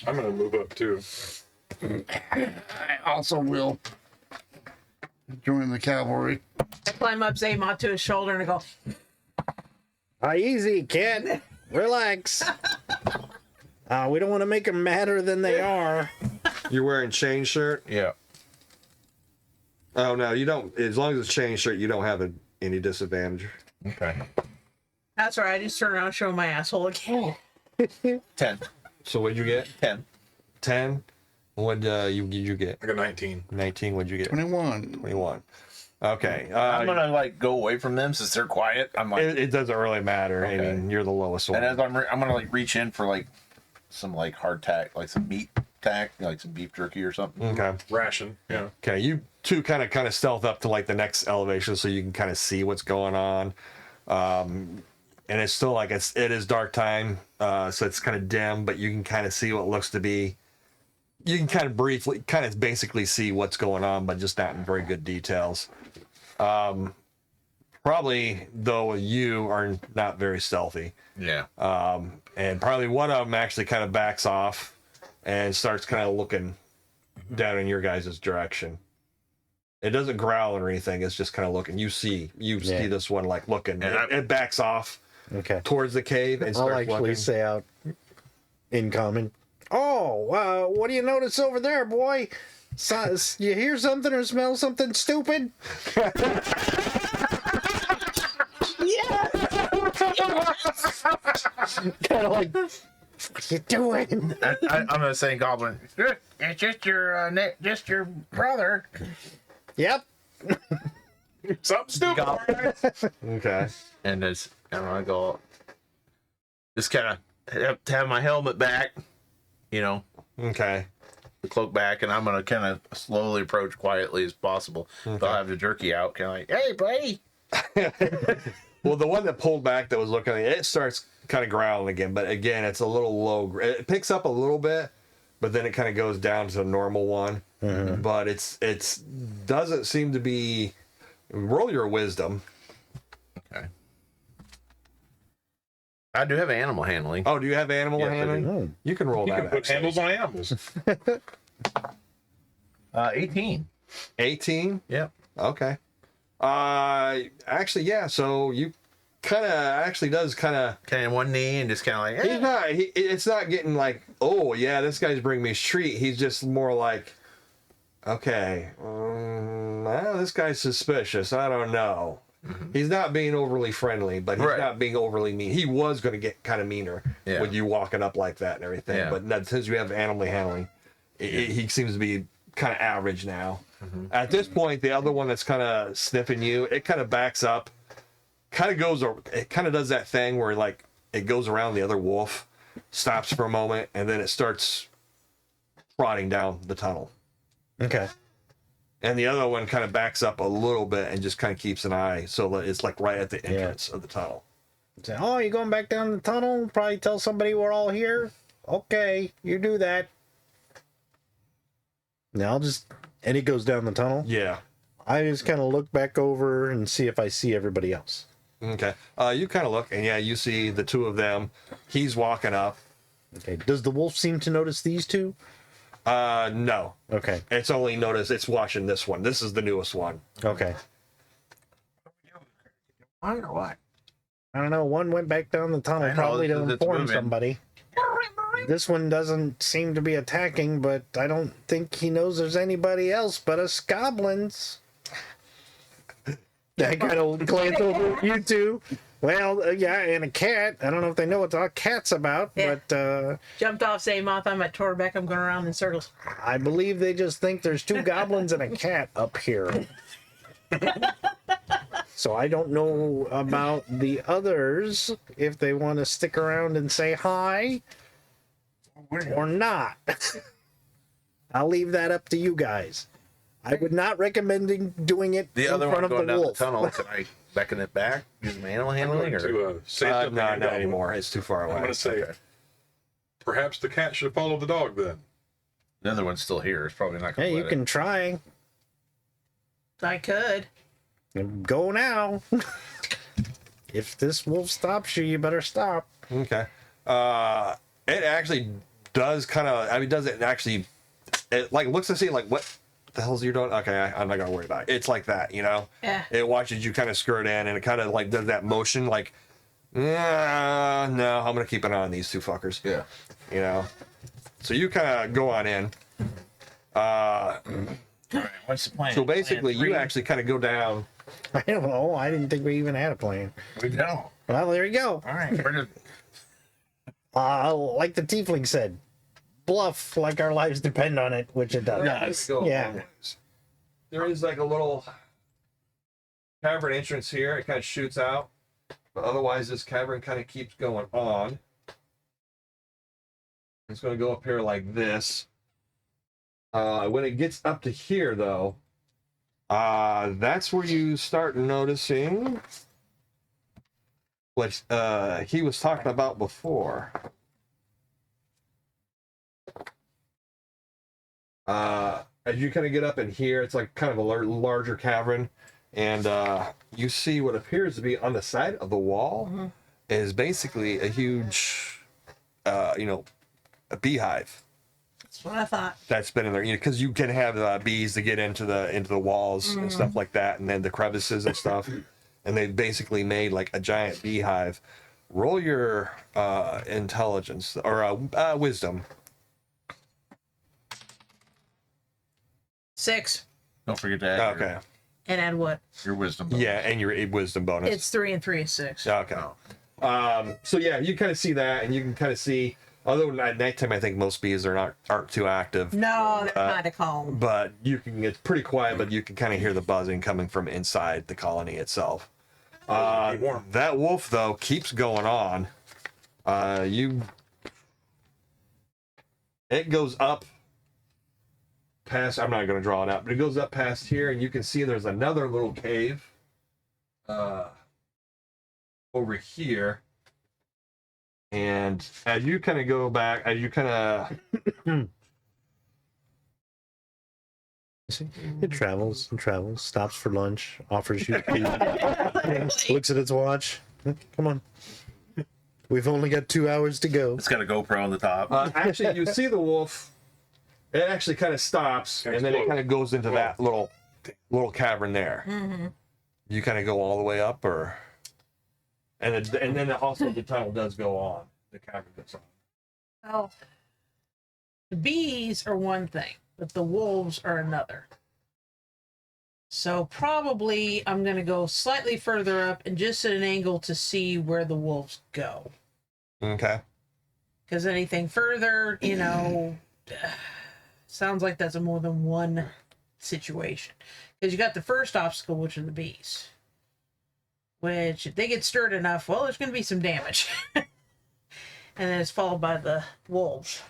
I'm gonna move up too. I also will join the cavalry. I climb up Xamot to his shoulder and I go, Easy, kid. Relax. We don't want to make them madder than they are. You're wearing chain shirt. Yeah. Oh no, you don't. As long as it's chain shirt, you don't have any disadvantage. Okay. that's right. I just turn around and show my asshole again. 10. So what'd you get? 10. 10. What you get? I got 19. 19. What'd you get? 21. 21. Okay. I'm gonna like go away from them since they're quiet. I'm like, It doesn't really matter. Okay. I mean, you're the lowest one. and as I'm gonna like reach in for like some like hard tack, like some meat tack, like some beef jerky or something. Okay. Ration. Yeah. Okay. You two kind of stealth up to like the next elevation so you can kind of see what's going on. And it's still like it is dark time, so it's kind of dim, but you can kind of see what looks to be. You can kind of briefly, kind of basically see what's going on, but just not in very good details. Probably, though, you are not very stealthy. Yeah. And probably one of them actually kind of backs off and starts kind of looking down in your guys' direction. It doesn't growl or anything. It's just kind of looking. You see this one like looking. And It backs off Okay. towards the cave and I'll starts actually looking. say out in common. Oh, what do you notice over there, boy? You hear something or smell something stupid? Kind of like, what you doing? I'm gonna say Goblin. It's just your brother. Yep. Something stupid. Okay. And I'm gonna go. Just kind of have my helmet back, Okay. the cloak back, and I'm gonna kind of slowly approach quietly as possible. Okay. I'll have the jerky out, kind of like, "Hey, buddy." Well, the one that pulled back that was looking at it starts kind of growling again, but again, it's a little low. It picks up a little bit, but then it kind of goes down to the normal one. Mm-hmm. But it's doesn't seem to be. Roll your wisdom. Okay. I do have animal handling. Oh, do you have animal Yes, I handling? do. You can roll You that. can put actually. handles on animals. 18. 18. Yep. Okay. Actually, yeah. So you kind of actually does kind of. Kind of one knee and just kind of like, He's not. It's not getting like, oh yeah, this guy's bringing me a treat. He's just more like, okay, well, this guy's suspicious. I don't know. He's not being overly friendly, but he's Right. not being overly mean. He was going to get kind of meaner Yeah. with you walking up like that and everything. Yeah. But not, since you have animal handling, he seems to be kind of average now. At this point, the other one that's kind of sniffing you, it kind of backs up, it kind of does that thing where like it goes around the other wolf, stops for a moment, and then it starts trotting down the tunnel. Okay. And the other one kind of backs up a little bit and just kind of keeps an eye, so that it's like right at the entrance of the tunnel. Say, oh, you going back down the tunnel? Probably tell somebody we're all here. Okay, you do that. Now and he goes down the tunnel. Yeah. I just kind of look back over and see if I see everybody else. Okay. You kind of look, and yeah, you see the two of them. He's walking up. Okay. Does the wolf seem to notice these two? No. Okay. It's only noticed it's watching this one. This is the newest one. Okay. I don't know what. I don't know. One went back down the tunnel, I know, probably to it's inform moving. somebody. This one doesn't seem to be attacking, but I don't think he knows there's anybody else but us goblins. I kind of glance over at you two. Well, yeah, and a cat. I don't know if they know what the cat's about, Yeah. but Jumped off Xamot. I'm at Torbeck. I'm going around in circles. I believe they just think there's two goblins and a cat up here. So I don't know about the others, if they want to stick around and say hi or not. I'll leave that up to you guys. I would not recommend doing it The in other front one of going the down wolf. the tunnel, can I beckon it back? Use manual I'm handling? going Or? to say No, something. not anymore. It's too far I'm away. going to say, Okay. perhaps the cat should follow the dog then. The other one's still here. It's probably not going Hey, to you can try. I could. Go now. If this wolf stops you, you better stop. Okay. It actually does kind of. I mean, does it actually? It like looks to see like what the hell's you doing? Okay, I'm not gonna worry about it. It's like that, you know. Yeah. It watches you kind of skirt in, and it kind of like does that motion, like, yeah, no, I'm gonna keep an eye on these two fuckers. Yeah. You know. So you kind of go on in. All right. What's the plan? So basically, Plan three? you actually kind of go down. I don't know. I didn't think we even had a plan. We don't. Well, there you go. All right. We're just, Like the tiefling said, bluff like our lives depend on it, which it does. Go Yeah. always. There is like a little cavern entrance here. It kind of shoots out. But otherwise, this cavern kind of keeps going on. It's going to go up here like this. When it gets up to here, though, that's where you start noticing what he was talking about before. As you kind of get up in here, it's like kind of a larger cavern, and you see what appears to be on the side of the wall is basically a huge, a beehive. That's what I thought. That's been in there, because you can have bees to get into the walls and stuff like that, and then the crevices and stuff, and they basically made like a giant beehive. Roll your intelligence or wisdom. 6. don't forget to add Okay. And add what? your wisdom. Yeah, and your wisdom bonus. It's 3 and 3 is 6. Okay. So yeah, you kind of see that, and you can kind of see. Although at nighttime, I think most bees aren't too active. No, they're kind of calm. But you can. It's pretty quiet, but you can kind of hear the buzzing coming from inside the colony itself. That wolf though keeps going on. It goes up past. I'm not going to draw it out, but it goes up past here, and you can see there's another little cave over here. And as you kind of go back, as you kind of It travels and travels, stops for lunch, offers you food, looks at its watch. Come on. We've only got 2 hours to go. It's got a GoPro on the top. actually, you see the wolf. It actually kind of stops, and then it kind of goes into that little cavern there. Mm-hmm. You kind of go all the way up, or and then also the tunnel does go on. The cavern goes on. Oh. The bees are one thing, but the wolves are another. So probably I'm going to go slightly further up and just at an angle to see where the wolves go. Okay. Because anything further, sounds like that's a more than one situation. Because you got the first obstacle, which are the bees. Which, if they get stirred enough, well, there's going to be some damage. And then it's followed by the wolves.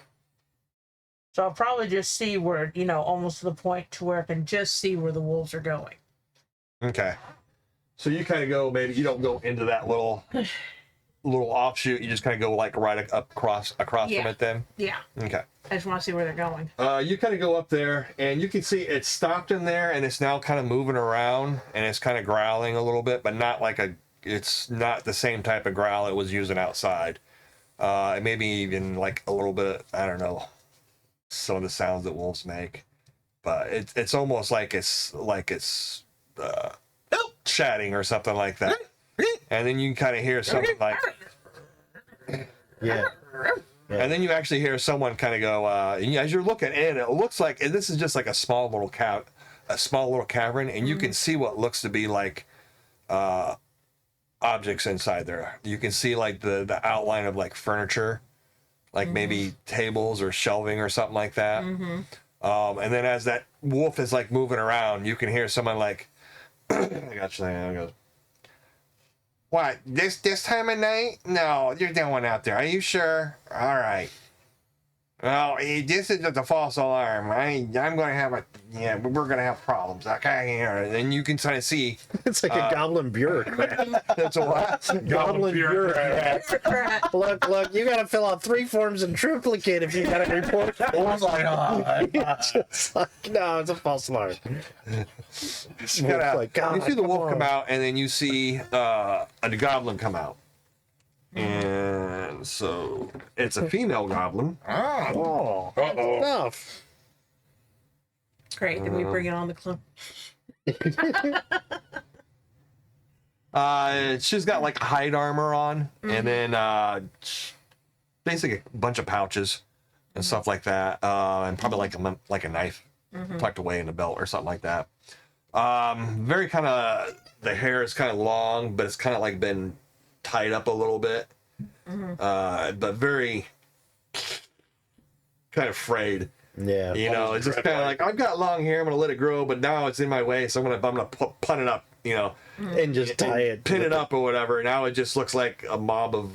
So I'll probably just see where, almost to the point to where I can just see where the wolves are going. Okay. So you kind of go, maybe you don't go into that little offshoot. You just kind of go like right across from it then. Yeah. Okay. I just want to see where they're going. You kind of go up there, and you can see it's stopped in there, and it's now kind of moving around, and it's kind of growling a little bit, but not like it's not the same type of growl it was using outside. Maybe even like a little bit, I don't know, some of the sounds that wolves make, but it's almost like it's chatting or something like that. And then you can kind of hear something like, Yeah. and then you actually hear someone kind of go, as you're looking in, it looks like this is just like a small little cavern, and you can see what looks to be like objects inside there. You can see like the outline of like furniture, like maybe tables or shelving or something like that. And then as that wolf is like moving around, you can hear someone like, I got you. What, this time of night? No, there's no one out there. Are you sure? All right. Well, this is just a false alarm. I'm going to have we're going to have problems. Okay, and you can kind of see. It's like a goblin bureaucrat. That's a what? Goblin bureaucrat. Look, you got to fill out 3 forms in triplicate if you got a report. Oh my God. No, it's a false alarm. You see the wolf come out, and then you see a goblin come out. And so it's a female goblin. Oh, Uh-oh. enough. Great. Then we bring it on the club. She's got like hide armor on, and then basically a bunch of pouches and stuff like that, and probably like a knife tucked away in the belt or something like that. Very kind of, the hair is kind of long, but it's kind of like been tied up a little bit, but very kind of frayed. Yeah, It's just kind of like, I've got long hair, I'm gonna let it grow, but now it's in my way, so I'm gonna pun it up, and just tie it, pin it up or whatever. Now it just looks like a mob of.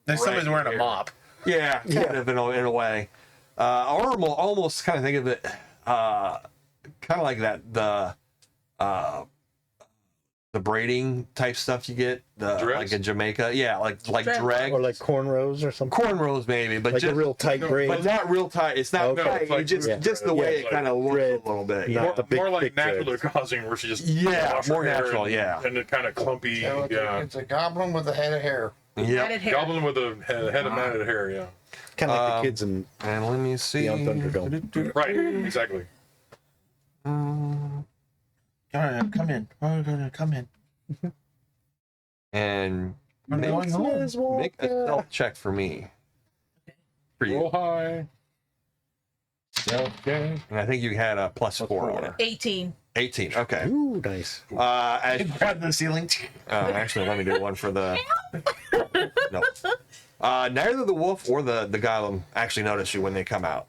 Like somebody's wearing a mop. Yeah, kind of in a way. Or almost kind of think of it, kind of like that the braiding type stuff you get, like in Jamaica. Yeah, like drag or like cornrows or something. Cornrows maybe, but like just a real tight braid. But not real tight. It's not tight. It's like just the way it kind of looks a little bit. Not the big, more like thick natural dreads. causing, where she just more natural. and it kind of clumpy. So it's a goblin with a head of hair. Yeah, Matted hair. Goblin with a head of matted hair. Yeah, Kind of like the kids in and let me see. Beyond Thunderdome. right. Exactly. Come in. Come in. And I'm going home. make a stealth check for me. For you. Roll high. Okay. And I think you had a +4 on it. 18. 18. Okay. Ooh, nice. Grab the ceiling. Actually, let me do one for the. No. Neither the wolf or the goblin actually notice you when they come out.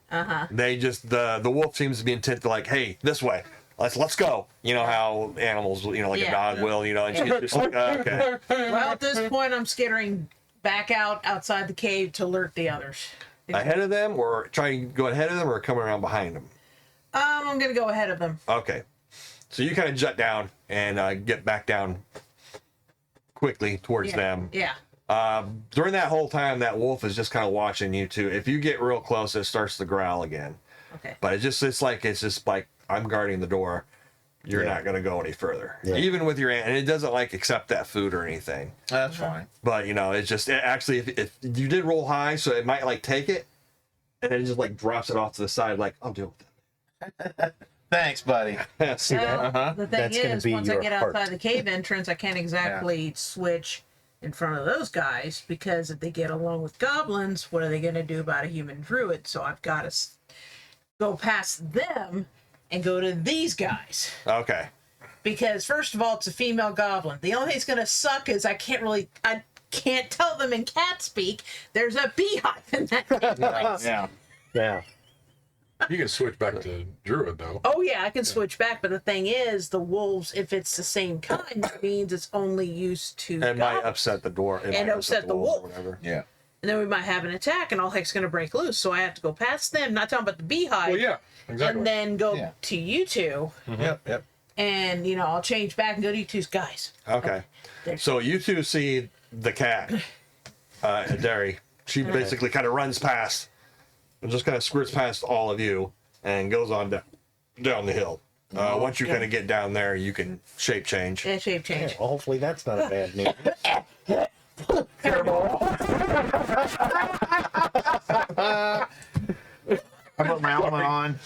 They just the wolf seems to be intent to like, hey, this way. Let's go. You know how animals, like a dog will, and she's just like, okay. Well, at this point, I'm skittering back outside the cave to alert the others. Ahead of them, or trying to go ahead of them, or come around behind them? I'm gonna go ahead of them. Okay. So you kind of jut down and get back down quickly towards them. Yeah. During that whole time, that wolf is just kind of watching you too. If you get real close, it starts to growl again. Okay. But it's just like I'm guarding the door. You're not going to go any further, even with your aunt, and it doesn't like accept that food or anything. That's fine. But it's just actually, if you did roll high, so it might like take it, and then it just like drops it off to the side, like I'll deal with that. Thanks, buddy. See that? Well, the thing That's gonna is, be once I your get heart. outside the cave entrance, I can't exactly switch in front of those guys, because if they get along with goblins, what are they going to do about a human druid? So I've got to go past them and go to these guys. Okay. Because first of all, it's a female goblin. The only thing that's going to suck is I can't tell them in cat speak. There's a beehive in that place. Yeah. You can switch back to druid though. Oh yeah, I can switch back, but the thing is, the wolves, if it's the same kind, that means it's only used to It might goblins. upset the door. It And might upset the wolves or wolf. whatever. Yeah. And then we might have an attack, and all heck's going to break loose. So I have to go past them, not talking about the beehive, Well, yeah, exactly. and then go Yeah. to you two, Yep. and I'll change back and go to you two's guys. Okay. So you two see the cat, Adari. She basically kind of runs past and just kind of squirts past all of you and goes on down the hill. Once you kind of get down there, you can shape change. Yeah, shape change. Well, hopefully that's not a bad news. I put my helmet on.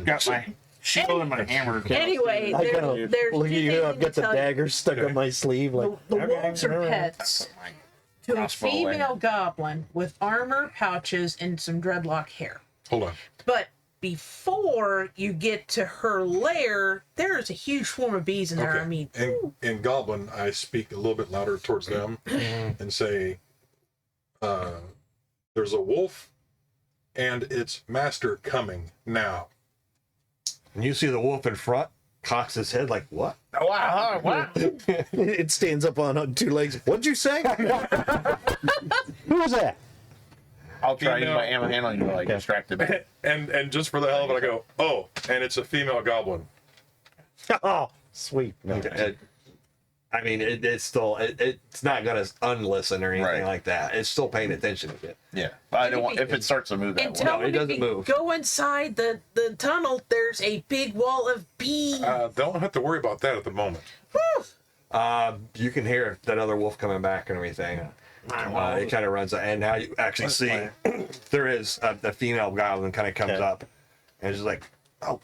Got my shield and my hammer. Anyway, I there's gotta two look at you. things I I've need got to the tell you. dagger stuck on my sleeve. Like The wolves are pets to a crossbow away. female goblin with armor, pouches, and some dreadlock hair. Hold on. But before you get to her lair, there is a huge swarm of bees in there. Okay. I mean, in Goblin, I speak a little bit louder towards them and say, "There's a wolf, and its master coming now." And you see the wolf in front, cocks his head like, what? Wow, wow. It stands up on two legs. What'd you say? Who was that? I'll try using my ammo handling to like distract him. And just for the hell of it, I go, oh, and it's a female goblin. Oh, sweet. No. I mean, it's still, it's not going to unlisten or anything Right. like that. It's still paying attention to it. Yeah, but I don't want if it starts to move that And way. tell No, it him if doesn't you move. go inside the tunnel, there's a big wall of bees. Don't have to worry about that at the moment. You can hear that other wolf coming back and everything. It kind of runs, and now you actually see there is a female goblin kind of comes up, and she's like, "Oh,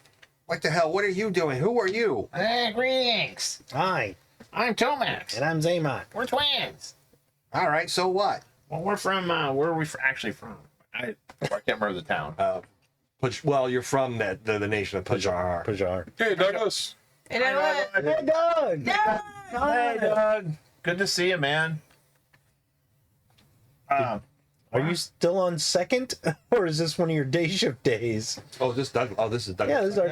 what the hell? What are you doing? Who are you?" Greetings. Hi, I'm Tomax. and I'm Xamot. We're twins. All right, so what? Well, we're from. Where are we actually from? I can't remember the town. Well, you're from the nation of Pajar. Pajar. Hey, Douglas. And I went, Hey, Doug. Hey, Doug. Good to see you, man. Are you still on second, or is this one of your day shift days? Oh, this Doug. Oh, this is Doug. Yeah, this is our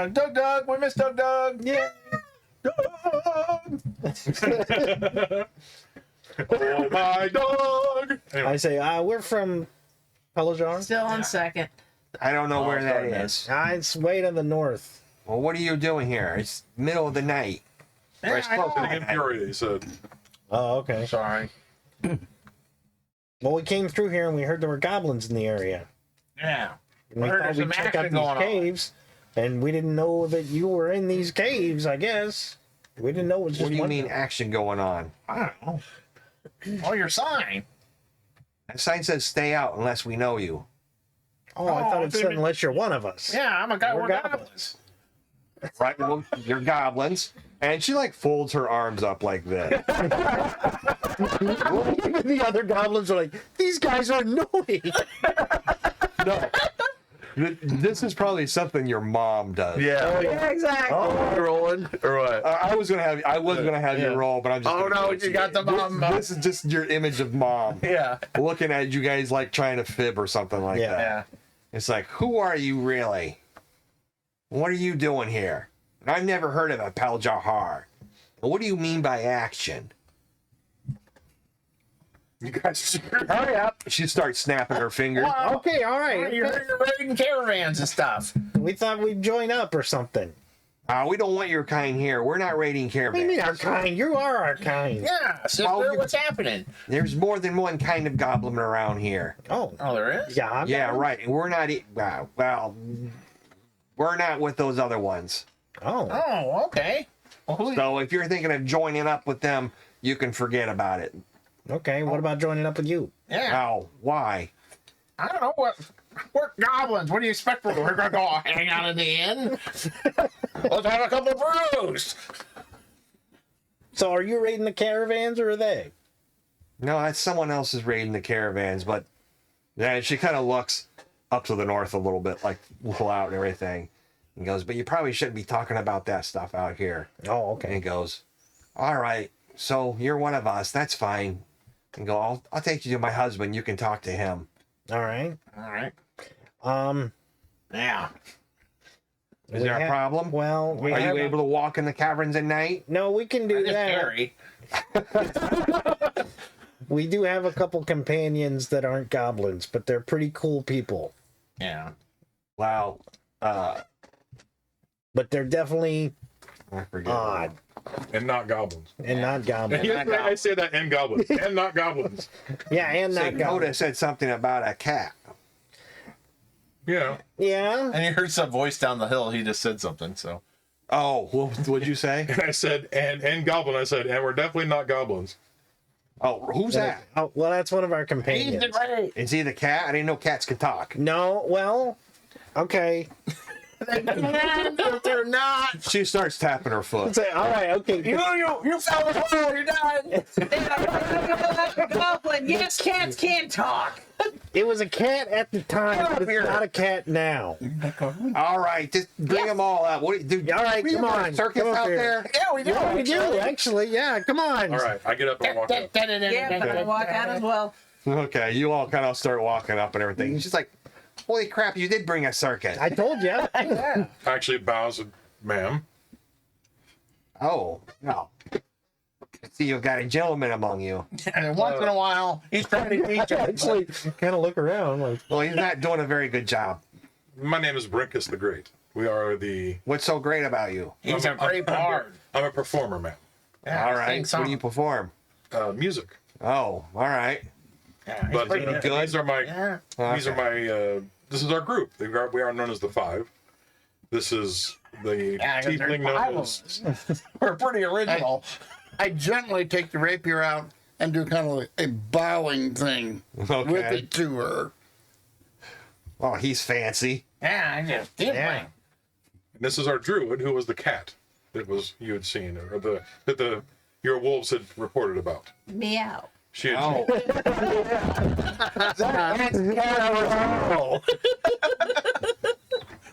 Doug. Doug. We miss Doug. Yeah. Oh, my dog. Anyway, I say, we're from Pelajar. still on second. I don't know where that sorry, man. is. It's way to the north. Well, what are you doing here? It's middle of the night. Yeah, I know. sitting in fury, he said. Oh, okay. Sorry. Well, we came through here and we heard there were goblins in the area. Yeah. And we I heard thought there's we'd some check out action these going on. caves, and we didn't know that you were in these caves, I guess. We didn't know it was just What do you one- mean action going on? I don't know. Oh, your sign. That sign says stay out unless we know you. Oh, I thought it they said mean- unless you're one of us. Yeah, I'm a guy. We're We're goblins. goblins. Right? Well, you're goblins. And she like folds her arms up like this. Even the other goblins are like, these guys are annoying. No. This is probably something your mom does. Yeah. Yeah, exactly. Rolling or what? I was gonna have you roll, but I'm just. Oh gonna no, do it you got the mom. This is just your image of mom. Yeah. Looking at you guys like trying to fib or something like Yeah. that. Yeah. It's like, who are you really? What are you doing here? I've never heard of a Paljahar. What do you mean by action? You guys Hurry up. She starts snapping her fingers. Okay, all right. You're raiding caravans and stuff. We thought we'd join up or something. We don't want your kind here. We're not raiding What do you caravans. mean our kind? You are our kind. Yeah, sister, Well, what's happening? There's more than one kind of goblin around here. Oh, Oh, there is? yeah. Yeah, right. We're not. Well, we're not with those other ones. Oh, Oh, okay. Well, who So if you're thinking of joining up with them, you can forget about it. okay. What about joining up with you? yeah. Oh, why? I don't know what. We're goblins. What do you expect? We're gonna go hang out in the inn. Let's have a couple of brews. So are you raiding the caravans or are they? No, that's someone else's raiding the caravans. But yeah, she kind of looks up to the north a little bit, like pull out and everything, and goes, "But you probably shouldn't be talking about that stuff out here." Oh, And okay. he goes, "All right, so you're one of us. That's fine." And go, I'll take you to my husband. You can talk to him. All right. All right. Yeah. Is there a problem? Well, we Are have you able to walk in the caverns at night? No, we can do Just that. Harry. We do have a couple companions that aren't goblins, but they're pretty cool people. Yeah. Wow. But they're definitely I forget. odd and not goblins. and not goblins. Yes, I say that and goblins and not goblins. Yeah, and Say, not Coda goblins. said something about a cat. Yeah. Yeah. And you heard some voice down the hill. He just said something. So Oh, what'd you say? And I said and goblin. I said and we're definitely not goblins. Oh, who's that? Oh, well, that's one of our He's companions. the great. Is he the cat? I didn't know cats could talk. No, well, okay. They're not. She starts tapping her foot. Say, all right, okay. You fell in the hole. You're done. Goblin. Yes, cats can talk. It was a cat at the time, but it's not a cat now. All right, just bring them all out. What, dude? All right, come on. Circus Come up out here. there. Yeah, we do. Yeah, we do, actually. Yeah, come on. All right, I get up and walk out. Yeah, I walk out as well. Okay, you all kind of start walking up and everything. She's like, "Holy crap, you did bring a circus." I told you. Actually bows, ma'am. Oh, no. I see you've got a gentleman among you. And once in a while, he's trying to teach us. It's like kind of look around like. Well, he's not doing a very good job. My name is Brinkus the Great. We are the. What's so great about you? He's a great bard. I'm a performer, man. Yeah, All right. sing What do you songs. perform? Music. Oh, all right. Yeah, he's But pretty good. these are my. Yeah. These are my. This is our group. We are known as the Five. This is the Yeah, 'cause there's tiefling known five of as. us. We're pretty original. I gently take the rapier out and do kind of like a bowing thing with Okay. it to her. Oh, he's fancy. Yeah, I just did Yeah. This is our druid, who was the cat that was you had seen, or that your wolves had reported about. Meow. She had. Oh,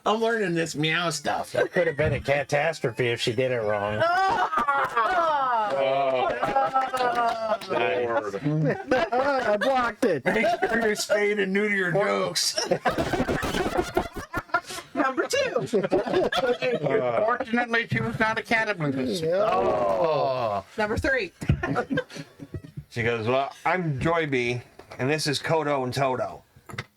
I'm learning this meow stuff. That could have been a catastrophe if she did it wrong. Lord. I blocked it. Make sure you're spayed and neuter your jokes. Number 2. Fortunately, she was not a cannibal. Number 3. she goes, well, I'm Joyby, and this is Kodo and Toto.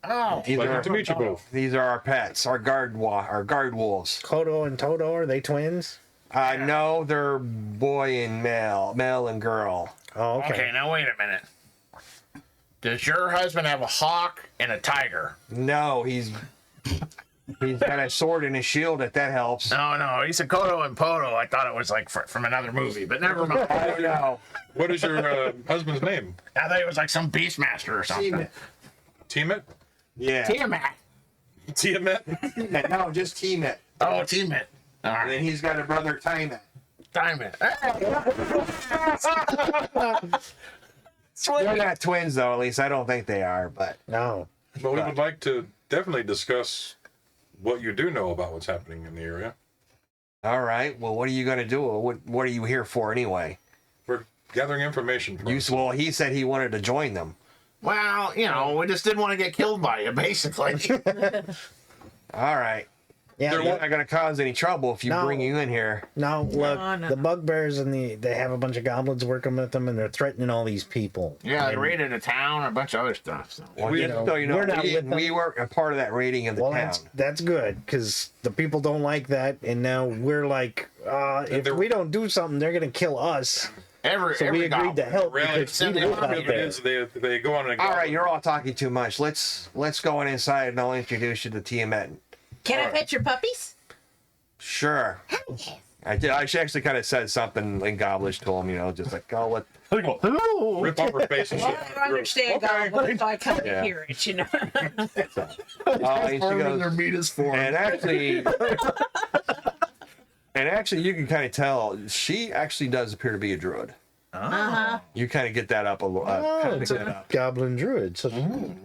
Oh, These Pleasure are, to meet you both. these are our pets, our guard wolves. Kodo and Toto, are they twins? No, they're boy and male and girl. Oh, okay. okay. Now wait a minute. Does your husband have a hawk and a tiger? No, he's got a sword and a shield. If that helps. No, he's a Kodo and Poto. I thought it was like from another movie, but never mind. I don't know. What is your husband's name? I thought it was like some Beastmaster or something. Tiamat? Yeah. Tiamat. Tiamat? No, just Teamit. Oh, Tiamat. All And then right. he's got a brother Tiamat. Tiamat. They're not twins, though. At least I don't think they are. But No. But we would like to definitely discuss what you do know about what's happening in the area. all right. Well, what are you gonna do? What are you here for anyway? We're gathering information from Well, he said he wanted to join them. Well, we just didn't want to get killed by you, basically. All right. Yeah. They're not gonna cause any trouble if you No. bring you in here. No, look, No. the bugbears and they have a bunch of goblins working with them, and they're threatening all these people. Yeah, they And- raided a town and a bunch of other stuff. So. Well, We- just so you know, we're not with them. we were a part of that raiding of the Well, town. that's good because the people don't like that, and now we're like, if they're- we don't do something, they're gonna kill us. Every So we agreed to goblin. help Reality because we the live truth out of it there. is they go on a All right, you're all talking too much. Let's go on inside and I'll introduce you to Tiamat. Can I pet your puppies? Sure. I did. I actually kind of said something in Gobblish to him, just like, oh, what? rip off her face and Well, shit. I understand Goblin, so I kind of Yeah. hear it, And she Farming their goes, meat is for. and actually, you can kind of tell she actually does appear to be a druid. Uh-huh. You kind of get that up a little. It's a goblin druid. So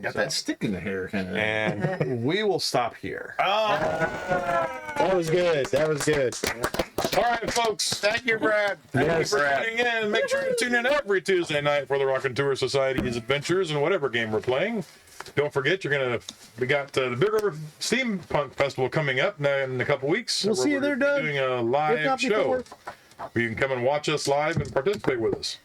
Got that stick in the hair kind of. And we will stop here. that was good. That was good. All right, folks. Thank you, Brad. Thank you Yes. for tuning in. Make sure you tune in every Tuesday night for the Raconteur Society's adventures and whatever game we're playing. Don't forget, we got the Big River Steampunk Festival coming up now in a couple weeks. We'll see you there, Doug. Doing a If live not show. before. You can come and watch us live and participate with us.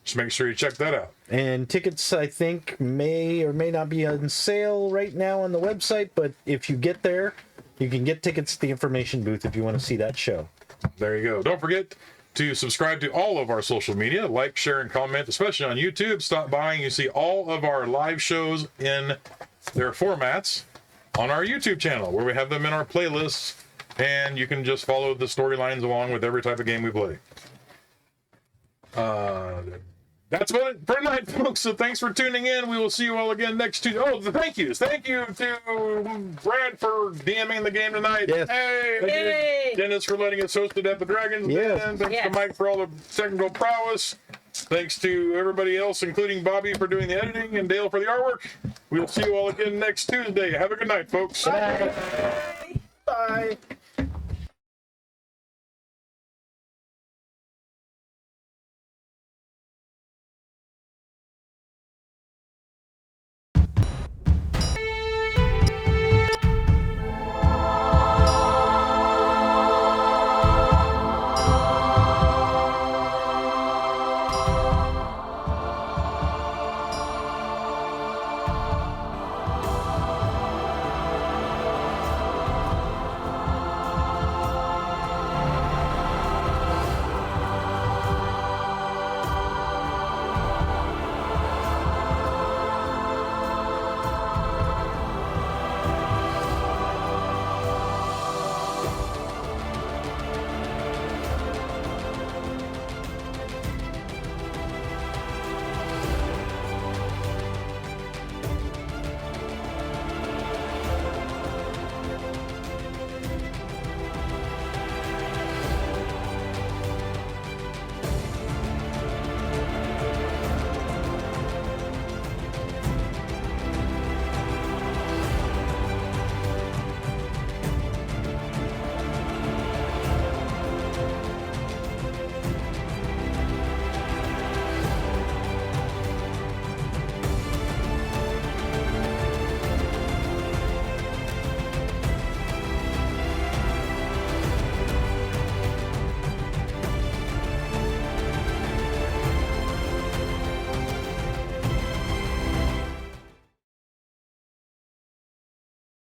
Just make sure you check that out. And tickets, I think, may or may not be on sale right now on the website, but if you get there, you can get tickets at the information booth if you want to see that show. There you go. Don't forget to subscribe to all of our social media, like, share, and comment, especially on YouTube. Stop by and you see all of our live shows in their formats on our YouTube channel, where we have them in our playlists, and you can just follow the storylines along with every type of game we play. That's about it for tonight, folks. So thanks for tuning in. We will see you all again next Tuesday. Oh, thank you. Thank you to Brad for DMing the game tonight. Yes. Hey, thank Yay. you, Dennis, for letting us host it at the Dragon's Yes. Den. Thanks to Yes. Mike for all the technical prowess. Thanks to everybody else, including Bobby, for doing the editing and Dale for the artwork. We'll see you all again next Tuesday. Have a good night, folks. Bye.